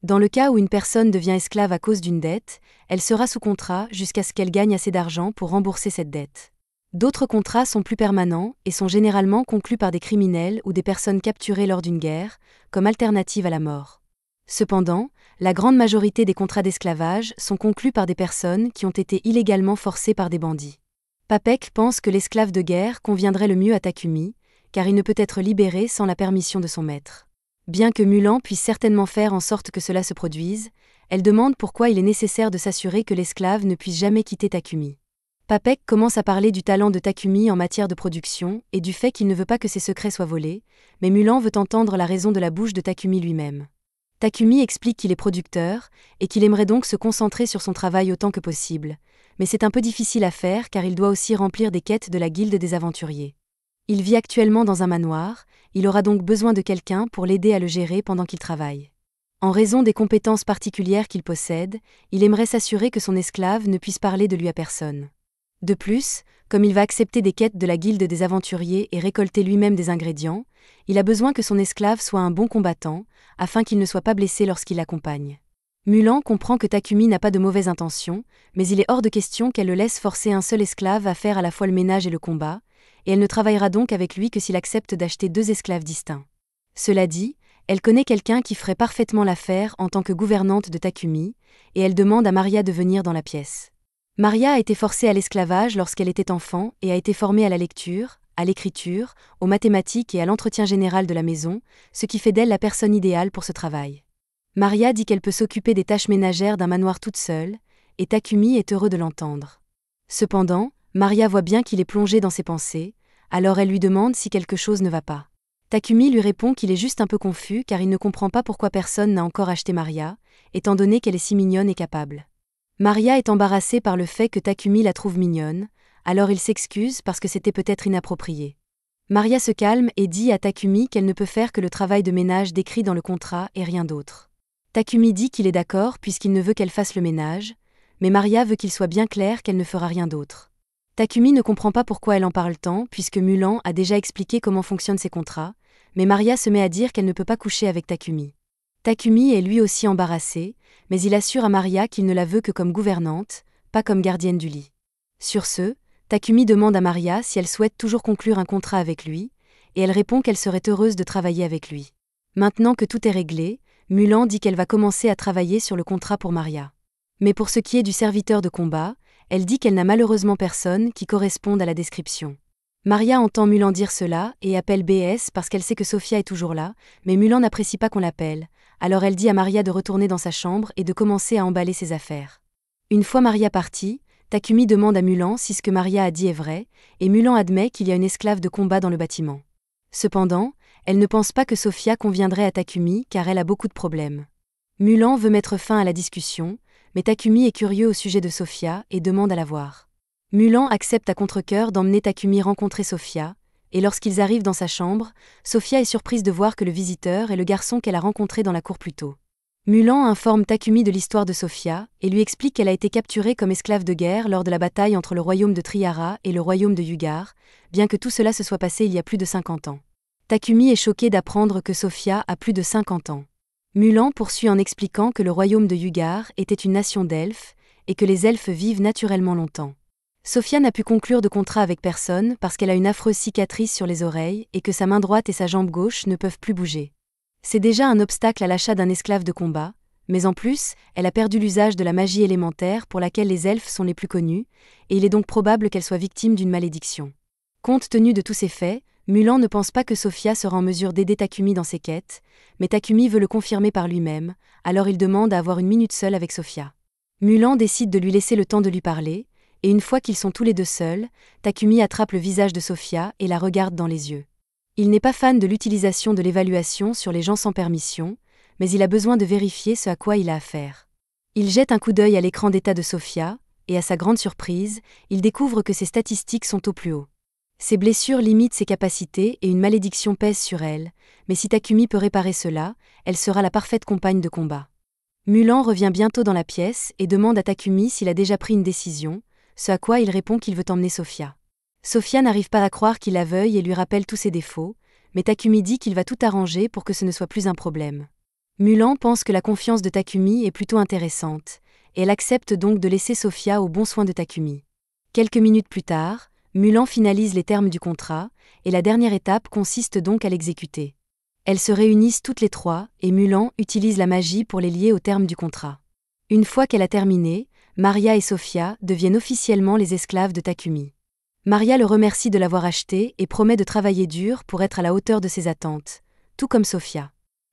Dans le cas où une personne devient esclave à cause d'une dette, elle sera sous contrat jusqu'à ce qu'elle gagne assez d'argent pour rembourser cette dette. D'autres contrats sont plus permanents et sont généralement conclus par des criminels ou des personnes capturées lors d'une guerre, comme alternative à la mort. Cependant, la grande majorité des contrats d'esclavage sont conclus par des personnes qui ont été illégalement forcées par des bandits. Papek pense que l'esclave de guerre conviendrait le mieux à Takumi, car il ne peut être libéré sans la permission de son maître. Bien que Mulan puisse certainement faire en sorte que cela se produise, elle demande pourquoi il est nécessaire de s'assurer que l'esclave ne puisse jamais quitter Takumi. Papek commence à parler du talent de Takumi en matière de production et du fait qu'il ne veut pas que ses secrets soient volés, mais Mulan veut entendre la raison de la bouche de Takumi lui-même. Takumi explique qu'il est producteur et qu'il aimerait donc se concentrer sur son travail autant que possible, mais c'est un peu difficile à faire car il doit aussi remplir des quêtes de la guilde des aventuriers. Il vit actuellement dans un manoir, il aura donc besoin de quelqu'un pour l'aider à le gérer pendant qu'il travaille. En raison des compétences particulières qu'il possède, il aimerait s'assurer que son esclave ne puisse parler de lui à personne. De plus, comme il va accepter des quêtes de la guilde des aventuriers et récolter lui-même des ingrédients, il a besoin que son esclave soit un bon combattant, afin qu'il ne soit pas blessé lorsqu'il l'accompagne. Mulan comprend que Takumi n'a pas de mauvaises intentions, mais il est hors de question qu'elle le laisse forcer un seul esclave à faire à la fois le ménage et le combat, et elle ne travaillera donc avec lui que s'il accepte d'acheter 2 esclaves distincts. Cela dit, elle connaît quelqu'un qui ferait parfaitement l'affaire en tant que gouvernante de Takumi, et elle demande à Maria de venir dans la pièce. Maria a été forcée à l'esclavage lorsqu'elle était enfant et a été formée à la lecture, à l'écriture, aux mathématiques et à l'entretien général de la maison, ce qui fait d'elle la personne idéale pour ce travail. Maria dit qu'elle peut s'occuper des tâches ménagères d'un manoir toute seule, et Takumi est heureux de l'entendre. Cependant, Maria voit bien qu'il est plongé dans ses pensées, alors elle lui demande si quelque chose ne va pas. Takumi lui répond qu'il est juste un peu confus car il ne comprend pas pourquoi personne n'a encore acheté Maria, étant donné qu'elle est si mignonne et capable. Maria est embarrassée par le fait que Takumi la trouve mignonne, alors il s'excuse parce que c'était peut-être inapproprié. Maria se calme et dit à Takumi qu'elle ne peut faire que le travail de ménage décrit dans le contrat et rien d'autre. Takumi dit qu'il est d'accord puisqu'il ne veut qu'elle fasse le ménage, mais Maria veut qu'il soit bien clair qu'elle ne fera rien d'autre. Takumi ne comprend pas pourquoi elle en parle tant puisque Mulan a déjà expliqué comment fonctionnent ces contrats, mais Maria se met à dire qu'elle ne peut pas coucher avec Takumi. Takumi est lui aussi embarrassé, mais il assure à Maria qu'il ne la veut que comme gouvernante, pas comme gardienne du lit. Sur ce, Takumi demande à Maria si elle souhaite toujours conclure un contrat avec lui, et elle répond qu'elle serait heureuse de travailler avec lui. Maintenant que tout est réglé, Mulan dit qu'elle va commencer à travailler sur le contrat pour Maria. Mais pour ce qui est du serviteur de combat, elle dit qu'elle n'a malheureusement personne qui corresponde à la description. Maria entend Mulan dire cela et appelle BS parce qu'elle sait que Sophia est toujours là, mais Mulan n'apprécie pas qu'on l'appelle, alors elle dit à Maria de retourner dans sa chambre et de commencer à emballer ses affaires. Une fois Maria partie, Takumi demande à Mulan si ce que Maria a dit est vrai, et Mulan admet qu'il y a une esclave de combat dans le bâtiment. Cependant, elle ne pense pas que Sofia conviendrait à Takumi car elle a beaucoup de problèmes. Mulan veut mettre fin à la discussion, mais Takumi est curieux au sujet de Sofia et demande à la voir. Mulan accepte à contre-cœur d'emmener Takumi rencontrer Sofia, et lorsqu'ils arrivent dans sa chambre, Sofia est surprise de voir que le visiteur est le garçon qu'elle a rencontré dans la cour plus tôt. Mulan informe Takumi de l'histoire de Sofia et lui explique qu'elle a été capturée comme esclave de guerre lors de la bataille entre le royaume de Triara et le royaume de Yugar, bien que tout cela se soit passé il y a plus de 50 ans. Takumi est choqué d'apprendre que Sofia a plus de 50 ans. Mulan poursuit en expliquant que le royaume de Yugar était une nation d'elfes et que les elfes vivent naturellement longtemps. Sofia n'a pu conclure de contrat avec personne parce qu'elle a une affreuse cicatrice sur les oreilles et que sa main droite et sa jambe gauche ne peuvent plus bouger. C'est déjà un obstacle à l'achat d'un esclave de combat, mais en plus, elle a perdu l'usage de la magie élémentaire pour laquelle les elfes sont les plus connus, et il est donc probable qu'elle soit victime d'une malédiction. Compte tenu de tous ces faits, Mulan ne pense pas que Sofia sera en mesure d'aider Takumi dans ses quêtes, mais Takumi veut le confirmer par lui-même, alors il demande à avoir une minute seule avec Sofia. Mulan décide de lui laisser le temps de lui parler, et une fois qu'ils sont tous les deux seuls, Takumi attrape le visage de Sofia et la regarde dans les yeux. Il n'est pas fan de l'utilisation de l'évaluation sur les gens sans permission, mais il a besoin de vérifier ce à quoi il a affaire. Il jette un coup d'œil à l'écran d'état de Sofia, et à sa grande surprise, il découvre que ses statistiques sont au plus haut. Ses blessures limitent ses capacités et une malédiction pèse sur elle, mais si Takumi peut réparer cela, elle sera la parfaite compagne de combat. Mulan revient bientôt dans la pièce et demande à Takumi s'il a déjà pris une décision, ce à quoi il répond qu'il veut emmener Sofia. Sofia n'arrive pas à croire qu'il la veuille et lui rappelle tous ses défauts, mais Takumi dit qu'il va tout arranger pour que ce ne soit plus un problème. Mulan pense que la confiance de Takumi est plutôt intéressante, et elle accepte donc de laisser Sofia aux bons soins de Takumi. Quelques minutes plus tard, Mulan finalise les termes du contrat, et la dernière étape consiste donc à l'exécuter. Elles se réunissent toutes les trois, et Mulan utilise la magie pour les lier aux termes du contrat. Une fois qu'elle a terminé, Maria et Sofia deviennent officiellement les esclaves de Takumi. Maria le remercie de l'avoir acheté et promet de travailler dur pour être à la hauteur de ses attentes, tout comme Sofia.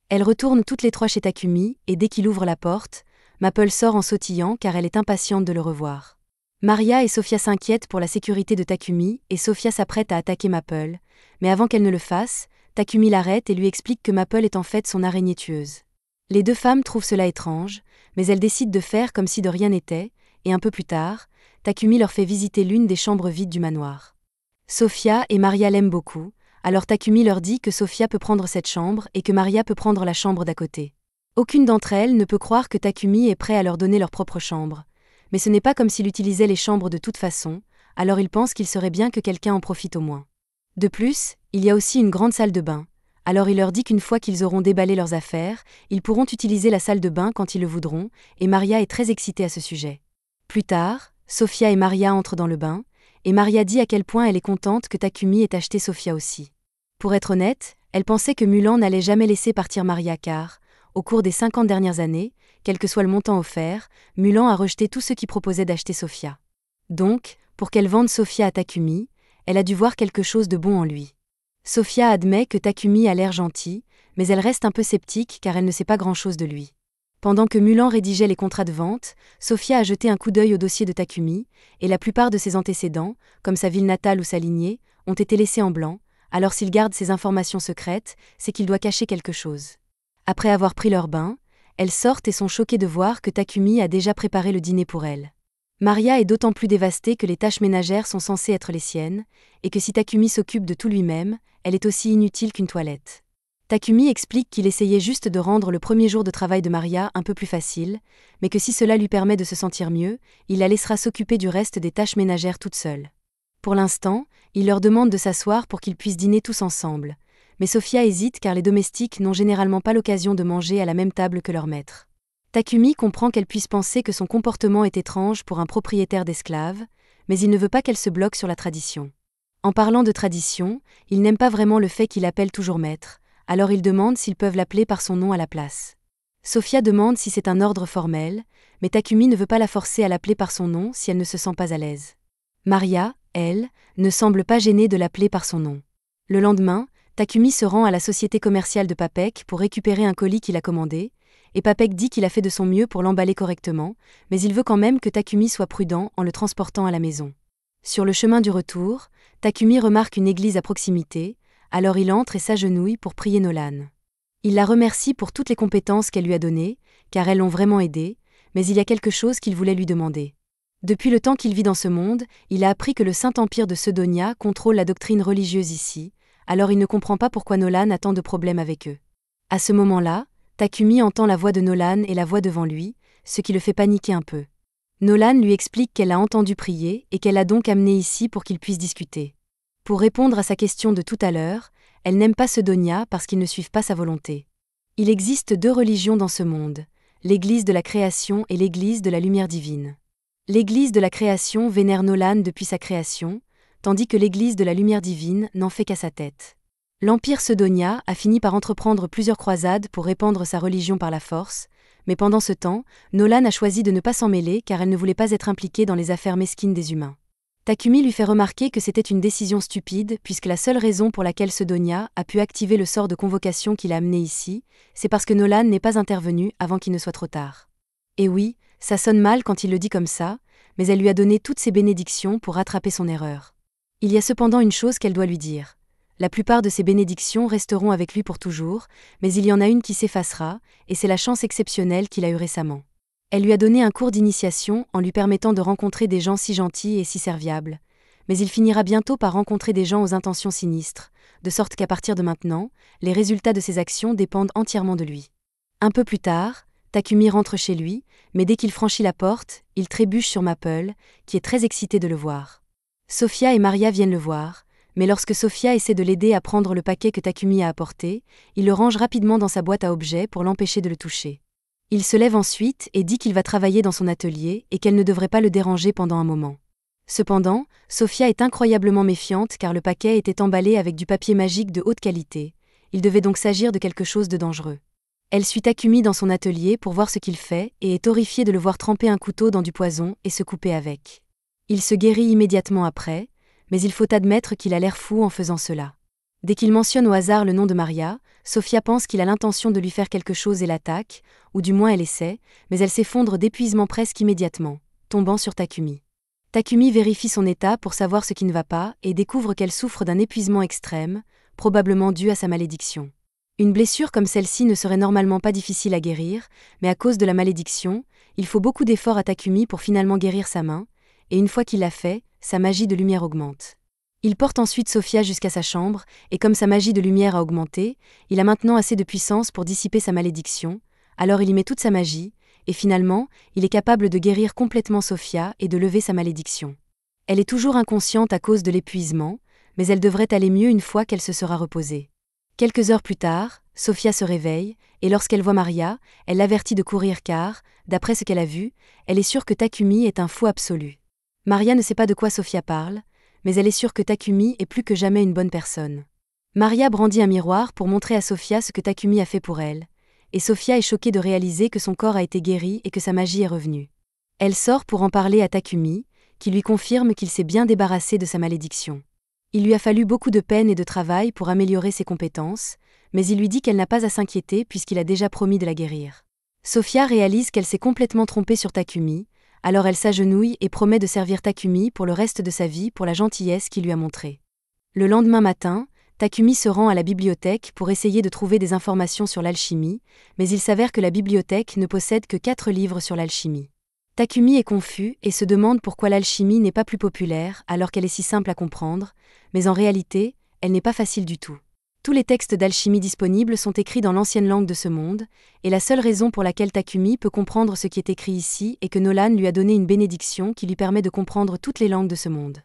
Elles retournent toutes les trois chez Takumi et dès qu'il ouvre la porte, Maple sort en sautillant car elle est impatiente de le revoir. Maria et Sofia s'inquiètent pour la sécurité de Takumi et Sofia s'apprête à attaquer Maple, mais avant qu'elle ne le fasse, Takumi l'arrête et lui explique que Maple est en fait son araignée tueuse. Les deux femmes trouvent cela étrange, mais elles décident de faire comme si de rien n'était, et un peu plus tard, Takumi leur fait visiter l'une des chambres vides du manoir. Sofia et Maria l'aiment beaucoup, alors Takumi leur dit que Sofia peut prendre cette chambre et que Maria peut prendre la chambre d'à côté. Aucune d'entre elles ne peut croire que Takumi est prêt à leur donner leur propre chambre, mais ce n'est pas comme s'il utilisait les chambres de toute façon, alors ils pensent qu'il serait bien que quelqu'un en profite au moins. De plus, il y a aussi une grande salle de bain, alors il leur dit qu'une fois qu'ils auront déballé leurs affaires, ils pourront utiliser la salle de bain quand ils le voudront, et Maria est très excitée à ce sujet. Plus tard, Sofia et Maria entrent dans le bain, et Maria dit à quel point elle est contente que Takumi ait acheté Sofia aussi. Pour être honnête, elle pensait que Mulan n'allait jamais laisser partir Maria car, au cours des 50 dernières années, quel que soit le montant offert, Mulan a rejeté tous ceux qui proposaient d'acheter Sofia. Donc, pour qu'elle vende Sofia à Takumi, elle a dû voir quelque chose de bon en lui. Sofia admet que Takumi a l'air gentil, mais elle reste un peu sceptique car elle ne sait pas grand-chose de lui. Pendant que Mulan rédigeait les contrats de vente, Sofia a jeté un coup d'œil au dossier de Takumi, et la plupart de ses antécédents, comme sa ville natale ou sa lignée, ont été laissés en blanc, alors s'il garde ces informations secrètes, c'est qu'il doit cacher quelque chose. Après avoir pris leur bain, elles sortent et sont choquées de voir que Takumi a déjà préparé le dîner pour elles. Maria est d'autant plus dévastée que les tâches ménagères sont censées être les siennes, et que si Takumi s'occupe de tout lui-même, elle est aussi inutile qu'une toilette. Takumi explique qu'il essayait juste de rendre le premier jour de travail de Maria un peu plus facile, mais que si cela lui permet de se sentir mieux, il la laissera s'occuper du reste des tâches ménagères toute seule. Pour l'instant, il leur demande de s'asseoir pour qu'ils puissent dîner tous ensemble, mais Sofia hésite car les domestiques n'ont généralement pas l'occasion de manger à la même table que leur maître. Takumi comprend qu'elle puisse penser que son comportement est étrange pour un propriétaire d'esclaves, mais il ne veut pas qu'elle se bloque sur la tradition. En parlant de tradition, il n'aime pas vraiment le fait qu'il appelle toujours maître, alors il demande s'ils peuvent l'appeler par son nom à la place. Sofia demande si c'est un ordre formel, mais Takumi ne veut pas la forcer à l'appeler par son nom si elle ne se sent pas à l'aise. Maria, elle, ne semble pas gênée de l'appeler par son nom. Le lendemain, Takumi se rend à la société commerciale de Papek pour récupérer un colis qu'il a commandé, et Papek dit qu'il a fait de son mieux pour l'emballer correctement, mais il veut quand même que Takumi soit prudent en le transportant à la maison. Sur le chemin du retour, Takumi remarque une église à proximité, alors il entre et s'agenouille pour prier Nolan. Il la remercie pour toutes les compétences qu'elle lui a données, car elles l'ont vraiment aidé, mais il y a quelque chose qu'il voulait lui demander. Depuis le temps qu'il vit dans ce monde, il a appris que le Saint-Empire de Sedonia contrôle la doctrine religieuse ici, alors il ne comprend pas pourquoi Nolan a tant de problèmes avec eux. À ce moment-là, Takumi entend la voix de Nolan et la voix devant lui, ce qui le fait paniquer un peu. Nolan lui explique qu'elle l'a entendu prier et qu'elle l'a donc amené ici pour qu'ils puissent discuter. Pour répondre à sa question de tout à l'heure, elle n'aime pas Sedonia parce qu'ils ne suivent pas sa volonté. Il existe 2 religions dans ce monde, l'Église de la création et l'Église de la lumière divine. L'Église de la création vénère Nolan depuis sa création, tandis que l'Église de la lumière divine n'en fait qu'à sa tête. L'Empire Sedonia a fini par entreprendre plusieurs croisades pour répandre sa religion par la force, mais pendant ce temps, Nolan a choisi de ne pas s'en mêler car elle ne voulait pas être impliquée dans les affaires mesquines des humains. Takumi lui fait remarquer que c'était une décision stupide puisque la seule raison pour laquelle Sedonia a pu activer le sort de convocation qui l'a amené ici, c'est parce que Nolan n'est pas intervenu avant qu'il ne soit trop tard. Et oui, ça sonne mal quand il le dit comme ça, mais elle lui a donné toutes ses bénédictions pour rattraper son erreur. Il y a cependant une chose qu'elle doit lui dire. La plupart de ses bénédictions resteront avec lui pour toujours, mais il y en a une qui s'effacera, et c'est la chance exceptionnelle qu'il a eue récemment. Elle lui a donné un cours d'initiation en lui permettant de rencontrer des gens si gentils et si serviables, mais il finira bientôt par rencontrer des gens aux intentions sinistres, de sorte qu'à partir de maintenant, les résultats de ses actions dépendent entièrement de lui. Un peu plus tard, Takumi rentre chez lui, mais dès qu'il franchit la porte, il trébuche sur Maple, qui est très excitée de le voir. Sophia et Maria viennent le voir, mais lorsque Sophia essaie de l'aider à prendre le paquet que Takumi a apporté, il le range rapidement dans sa boîte à objets pour l'empêcher de le toucher. Il se lève ensuite et dit qu'il va travailler dans son atelier et qu'elle ne devrait pas le déranger pendant un moment. Cependant, Sophia est incroyablement méfiante car le paquet était emballé avec du papier magique de haute qualité. Il devait donc s'agir de quelque chose de dangereux. Elle suit Takumi dans son atelier pour voir ce qu'il fait et est horrifiée de le voir tremper un couteau dans du poison et se couper avec. Il se guérit immédiatement après, mais il faut admettre qu'il a l'air fou en faisant cela. Dès qu'il mentionne au hasard le nom de Maria, Sophia pense qu'il a l'intention de lui faire quelque chose et l'attaque, ou du moins elle essaie, mais elle s'effondre d'épuisement presque immédiatement, tombant sur Takumi. Takumi vérifie son état pour savoir ce qui ne va pas et découvre qu'elle souffre d'un épuisement extrême, probablement dû à sa malédiction. Une blessure comme celle-ci ne serait normalement pas difficile à guérir, mais à cause de la malédiction, il faut beaucoup d'efforts à Takumi pour finalement guérir sa main, et une fois qu'il l'a fait, sa magie de lumière augmente. Il porte ensuite Sophia jusqu'à sa chambre, et comme sa magie de lumière a augmenté, il a maintenant assez de puissance pour dissiper sa malédiction, alors il y met toute sa magie, et finalement, il est capable de guérir complètement Sophia et de lever sa malédiction. Elle est toujours inconsciente à cause de l'épuisement, mais elle devrait aller mieux une fois qu'elle se sera reposée. Quelques heures plus tard, Sophia se réveille, et lorsqu'elle voit Maria, elle l'avertit de courir car, d'après ce qu'elle a vu, elle est sûre que Takumi est un fou absolu. Maria ne sait pas de quoi Sophia parle, mais elle est sûre que Takumi est plus que jamais une bonne personne. Maria brandit un miroir pour montrer à Sophia ce que Takumi a fait pour elle, et Sophia est choquée de réaliser que son corps a été guéri et que sa magie est revenue. Elle sort pour en parler à Takumi, qui lui confirme qu'il s'est bien débarrassé de sa malédiction. Il lui a fallu beaucoup de peine et de travail pour améliorer ses compétences, mais il lui dit qu'elle n'a pas à s'inquiéter puisqu'il a déjà promis de la guérir. Sophia réalise qu'elle s'est complètement trompée sur Takumi, alors elle s'agenouille et promet de servir Takumi pour le reste de sa vie pour la gentillesse qu'il lui a montrée. Le lendemain matin, Takumi se rend à la bibliothèque pour essayer de trouver des informations sur l'alchimie, mais il s'avère que la bibliothèque ne possède que 4 livres sur l'alchimie. Takumi est confus et se demande pourquoi l'alchimie n'est pas plus populaire alors qu'elle est si simple à comprendre, mais en réalité, elle n'est pas facile du tout. Tous les textes d'alchimie disponibles sont écrits dans l'ancienne langue de ce monde, et la seule raison pour laquelle Takumi peut comprendre ce qui est écrit ici est que Nolan lui a donné une bénédiction qui lui permet de comprendre toutes les langues de ce monde.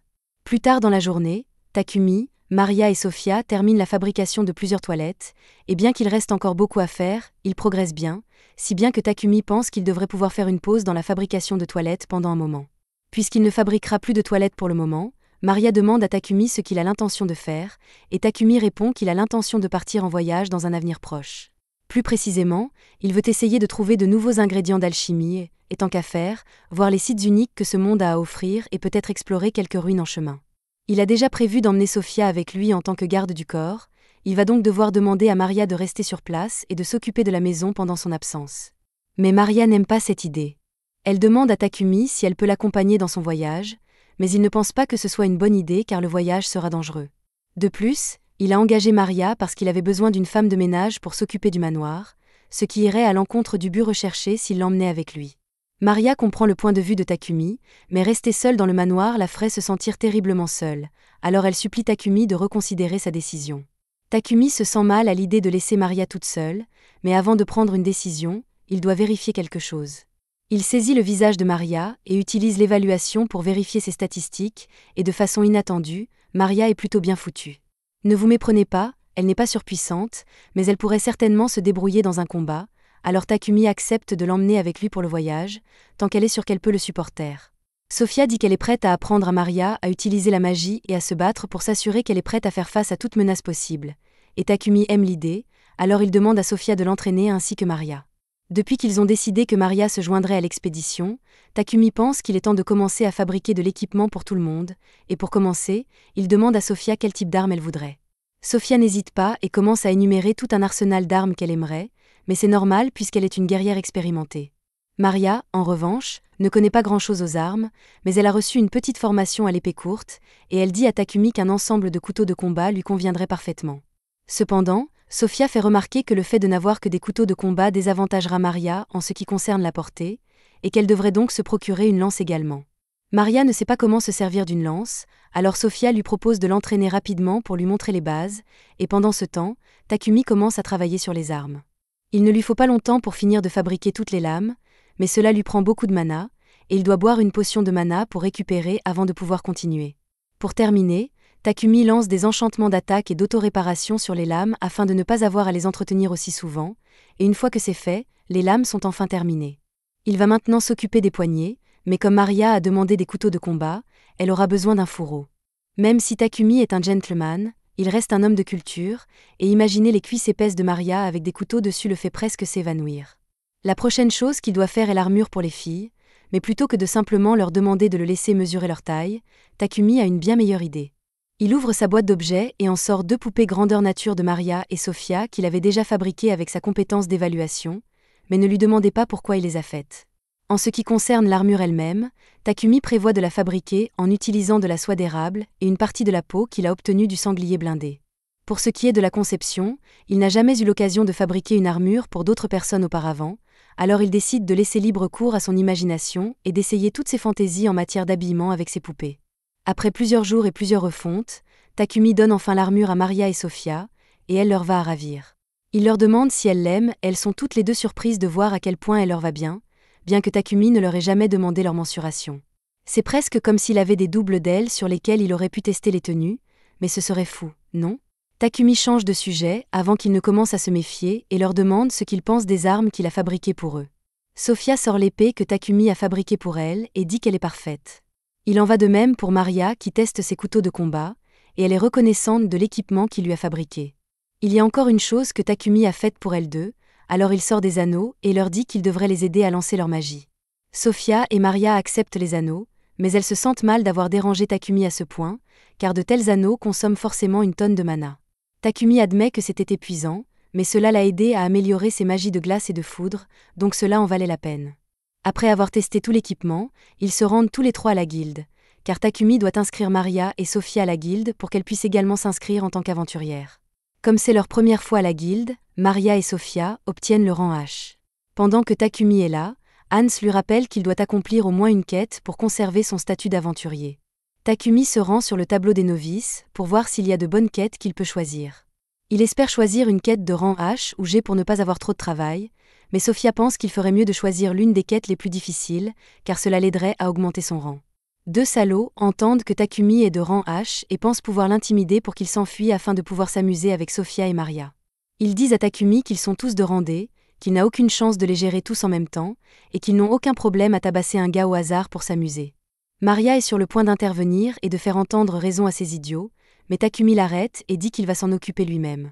Plus tard dans la journée, Takumi, Maria et Sophia terminent la fabrication de plusieurs toilettes, et bien qu'il reste encore beaucoup à faire, ils progressent bien, si bien que Takumi pense qu'il devrait pouvoir faire une pause dans la fabrication de toilettes pendant un moment. Puisqu'il ne fabriquera plus de toilettes pour le moment, Maria demande à Takumi ce qu'il a l'intention de faire, et Takumi répond qu'il a l'intention de partir en voyage dans un avenir proche. Plus précisément, il veut essayer de trouver de nouveaux ingrédients d'alchimie, et tant qu'à faire, voir les sites uniques que ce monde a à offrir et peut-être explorer quelques ruines en chemin. Il a déjà prévu d'emmener Sophia avec lui en tant que garde du corps, il va donc devoir demander à Maria de rester sur place et de s'occuper de la maison pendant son absence. Mais Maria n'aime pas cette idée. Elle demande à Takumi si elle peut l'accompagner dans son voyage, mais il ne pense pas que ce soit une bonne idée car le voyage sera dangereux. De plus, il a engagé Maria parce qu'il avait besoin d'une femme de ménage pour s'occuper du manoir, ce qui irait à l'encontre du but recherché s'il l'emmenait avec lui. Maria comprend le point de vue de Takumi, mais rester seule dans le manoir la ferait se sentir terriblement seule, alors elle supplie Takumi de reconsidérer sa décision. Takumi se sent mal à l'idée de laisser Maria toute seule, mais avant de prendre une décision, il doit vérifier quelque chose. Il saisit le visage de Maria et utilise l'évaluation pour vérifier ses statistiques, et de façon inattendue, Maria est plutôt bien foutue. Ne vous méprenez pas, elle n'est pas surpuissante, mais elle pourrait certainement se débrouiller dans un combat, alors Takumi accepte de l'emmener avec lui pour le voyage, tant qu'elle est sûre qu'elle peut le supporter. Sofia dit qu'elle est prête à apprendre à Maria à utiliser la magie et à se battre pour s'assurer qu'elle est prête à faire face à toute menace possible. Et Takumi aime l'idée, alors il demande à Sofia de l'entraîner ainsi que Maria. Depuis qu'ils ont décidé que Maria se joindrait à l'expédition, Takumi pense qu'il est temps de commencer à fabriquer de l'équipement pour tout le monde, et pour commencer, il demande à Sofia quel type d'arme elle voudrait. Sofia n'hésite pas et commence à énumérer tout un arsenal d'armes qu'elle aimerait, mais c'est normal puisqu'elle est une guerrière expérimentée. Maria, en revanche, ne connaît pas grand-chose aux armes, mais elle a reçu une petite formation à l'épée courte, et elle dit à Takumi qu'un ensemble de couteaux de combat lui conviendrait parfaitement. Cependant, Sofia fait remarquer que le fait de n'avoir que des couteaux de combat désavantagera Maria en ce qui concerne la portée, et qu'elle devrait donc se procurer une lance également. Maria ne sait pas comment se servir d'une lance, alors Sofia lui propose de l'entraîner rapidement pour lui montrer les bases, et pendant ce temps, Takumi commence à travailler sur les armes. Il ne lui faut pas longtemps pour finir de fabriquer toutes les lames, mais cela lui prend beaucoup de mana, et il doit boire une potion de mana pour récupérer avant de pouvoir continuer. Pour terminer, Takumi lance des enchantements d'attaque et d'auto-réparation sur les lames afin de ne pas avoir à les entretenir aussi souvent, et une fois que c'est fait, les lames sont enfin terminées. Il va maintenant s'occuper des poignets, mais comme Maria a demandé des couteaux de combat, elle aura besoin d'un fourreau. Même si Takumi est un gentleman, il reste un homme de culture, et imaginer les cuisses épaisses de Maria avec des couteaux dessus le fait presque s'évanouir. La prochaine chose qu'il doit faire est l'armure pour les filles, mais plutôt que de simplement leur demander de le laisser mesurer leur taille, Takumi a une bien meilleure idée. Il ouvre sa boîte d'objets et en sort 2 poupées grandeur nature de Maria et Sofia qu'il avait déjà fabriquées avec sa compétence d'évaluation, mais ne lui demandez pas pourquoi il les a faites. En ce qui concerne l'armure elle-même, Takumi prévoit de la fabriquer en utilisant de la soie d'érable et une partie de la peau qu'il a obtenue du sanglier blindé. Pour ce qui est de la conception, il n'a jamais eu l'occasion de fabriquer une armure pour d'autres personnes auparavant, alors il décide de laisser libre cours à son imagination et d'essayer toutes ses fantaisies en matière d'habillement avec ses poupées. Après plusieurs jours et plusieurs refontes, Takumi donne enfin l'armure à Maria et Sofia, et elle leur va à ravir. Il leur demande si elles l'aiment, elles sont toutes les deux surprises de voir à quel point elle leur va bien que Takumi ne leur ait jamais demandé leur mensuration. C'est presque comme s'il avait des doubles d'ailes sur lesquelles il aurait pu tester les tenues, mais ce serait fou, non ? Takumi change de sujet avant qu'ils ne commencent à se méfier et leur demande ce qu'ils pensent des armes qu'il a fabriquées pour eux. Sofia sort l'épée que Takumi a fabriquée pour elle et dit qu'elle est parfaite. Il en va de même pour Maria qui teste ses couteaux de combat, et elle est reconnaissante de l'équipement qu'il lui a fabriqué. Il y a encore une chose que Takumi a faite pour elles deux, alors il sort des anneaux et leur dit qu'il devrait les aider à lancer leur magie. Sofia et Maria acceptent les anneaux, mais elles se sentent mal d'avoir dérangé Takumi à ce point, car de tels anneaux consomment forcément une tonne de mana. Takumi admet que c'était épuisant, mais cela l'a aidé à améliorer ses magies de glace et de foudre, donc cela en valait la peine. Après avoir testé tout l'équipement, ils se rendent tous les trois à la guilde, car Takumi doit inscrire Maria et Sofia à la guilde pour qu'elles puissent également s'inscrire en tant qu'aventurières. Comme c'est leur première fois à la guilde, Maria et Sofia obtiennent le rang H. Pendant que Takumi est là, Hans lui rappelle qu'il doit accomplir au moins une quête pour conserver son statut d'aventurier. Takumi se rend sur le tableau des novices pour voir s'il y a de bonnes quêtes qu'il peut choisir. Il espère choisir une quête de rang H ou G pour ne pas avoir trop de travail, mais Sofia pense qu'il ferait mieux de choisir l'une des quêtes les plus difficiles, car cela l'aiderait à augmenter son rang. 2 salauds entendent que Takumi est de rang H et pensent pouvoir l'intimider pour qu'il s'enfuit afin de pouvoir s'amuser avec Sofia et Maria. Ils disent à Takumi qu'ils sont tous de rang D, qu'il n'a aucune chance de les gérer tous en même temps, et qu'ils n'ont aucun problème à tabasser un gars au hasard pour s'amuser. Maria est sur le point d'intervenir et de faire entendre raison à ces idiots, mais Takumi l'arrête et dit qu'il va s'en occuper lui-même.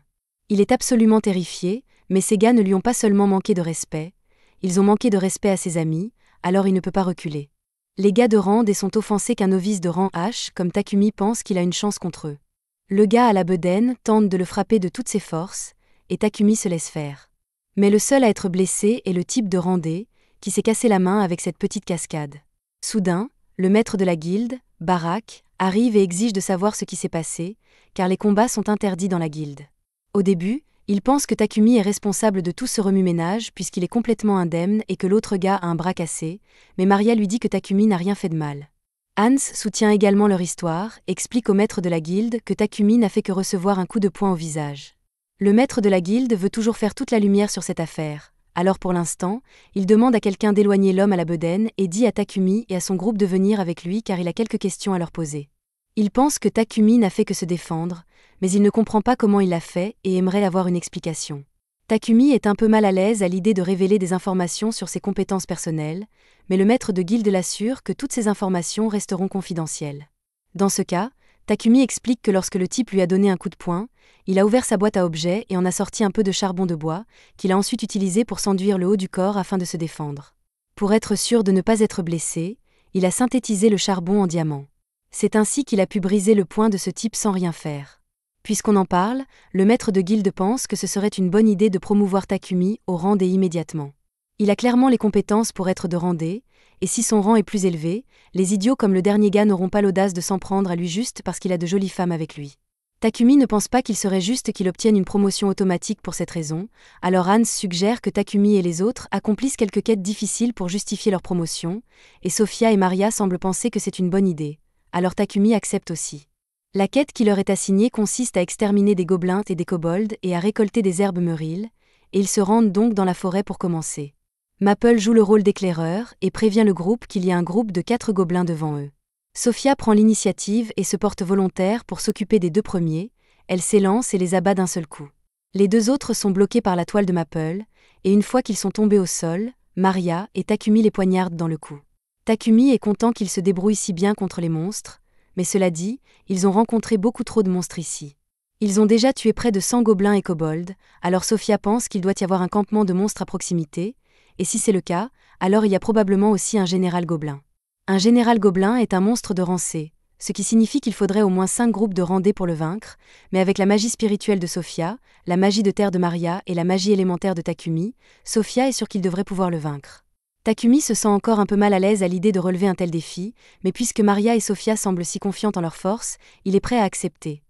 Il est absolument terrifié, mais ces gars ne lui ont pas seulement manqué de respect, ils ont manqué de respect à ses amis, alors il ne peut pas reculer. Les gars de rang D sont offensés qu'un novice de rang H, comme Takumi pense qu'il a une chance contre eux. Le gars à la bedaine tente de le frapper de toutes ses forces, et Takumi se laisse faire. Mais le seul à être blessé est le type de Randé, qui s'est cassé la main avec cette petite cascade. Soudain, le maître de la guilde, Barak, arrive et exige de savoir ce qui s'est passé, car les combats sont interdits dans la guilde. Au début, il pense que Takumi est responsable de tout ce remue-ménage puisqu'il est complètement indemne et que l'autre gars a un bras cassé, mais Maria lui dit que Takumi n'a rien fait de mal. Hans soutient également leur histoire, explique au maître de la guilde que Takumi n'a fait que recevoir un coup de poing au visage. Le maître de la guilde veut toujours faire toute la lumière sur cette affaire, alors pour l'instant, il demande à quelqu'un d'éloigner l'homme à la bedaine et dit à Takumi et à son groupe de venir avec lui car il a quelques questions à leur poser. Il pense que Takumi n'a fait que se défendre, mais il ne comprend pas comment il l'a fait et aimerait avoir une explication. Takumi est un peu mal à l'aise à l'idée de révéler des informations sur ses compétences personnelles, mais le maître de guilde l'assure que toutes ces informations resteront confidentielles. Dans ce cas, Takumi explique que lorsque le type lui a donné un coup de poing, il a ouvert sa boîte à objets et en a sorti un peu de charbon de bois, qu'il a ensuite utilisé pour s'enduire le haut du corps afin de se défendre. Pour être sûr de ne pas être blessé, il a synthétisé le charbon en diamant. C'est ainsi qu'il a pu briser le poing de ce type sans rien faire. Puisqu'on en parle, le maître de guilde pense que ce serait une bonne idée de promouvoir Takumi au Randé immédiatement. Il a clairement les compétences pour être de Randé, et si son rang est plus élevé, les idiots comme le dernier gars n'auront pas l'audace de s'en prendre à lui juste parce qu'il a de jolies femmes avec lui. Takumi ne pense pas qu'il serait juste qu'il obtienne une promotion automatique pour cette raison, alors Hans suggère que Takumi et les autres accomplissent quelques quêtes difficiles pour justifier leur promotion, et Sophia et Maria semblent penser que c'est une bonne idée, alors Takumi accepte aussi. La quête qui leur est assignée consiste à exterminer des gobelins et des kobolds et à récolter des herbes mûriles, et ils se rendent donc dans la forêt pour commencer. Maple joue le rôle d'éclaireur et prévient le groupe qu'il y a un groupe de 4 gobelins devant eux. Sophia prend l'initiative et se porte volontaire pour s'occuper des 2 premiers, elle s'élance et les abat d'un seul coup. Les 2 autres sont bloqués par la toile de Maple, et une fois qu'ils sont tombés au sol, Maria et Takumi les poignardent dans le cou. Takumi est content qu'ils se débrouillent si bien contre les monstres, mais cela dit, ils ont rencontré beaucoup trop de monstres ici. Ils ont déjà tué près de 100 gobelins et kobolds, alors Sophia pense qu'il doit y avoir un campement de monstres à proximité, et si c'est le cas, alors il y a probablement aussi un général gobelin. Un général gobelin est un monstre de rang C, ce qui signifie qu'il faudrait au moins 5 groupes de Randé pour le vaincre, mais avec la magie spirituelle de Sophia, la magie de terre de Maria et la magie élémentaire de Takumi, Sophia est sûre qu'il devrait pouvoir le vaincre. Takumi se sent encore un peu mal à l'aise à l'idée de relever un tel défi, mais puisque Maria et Sophia semblent si confiantes en leur force, il est prêt à accepter.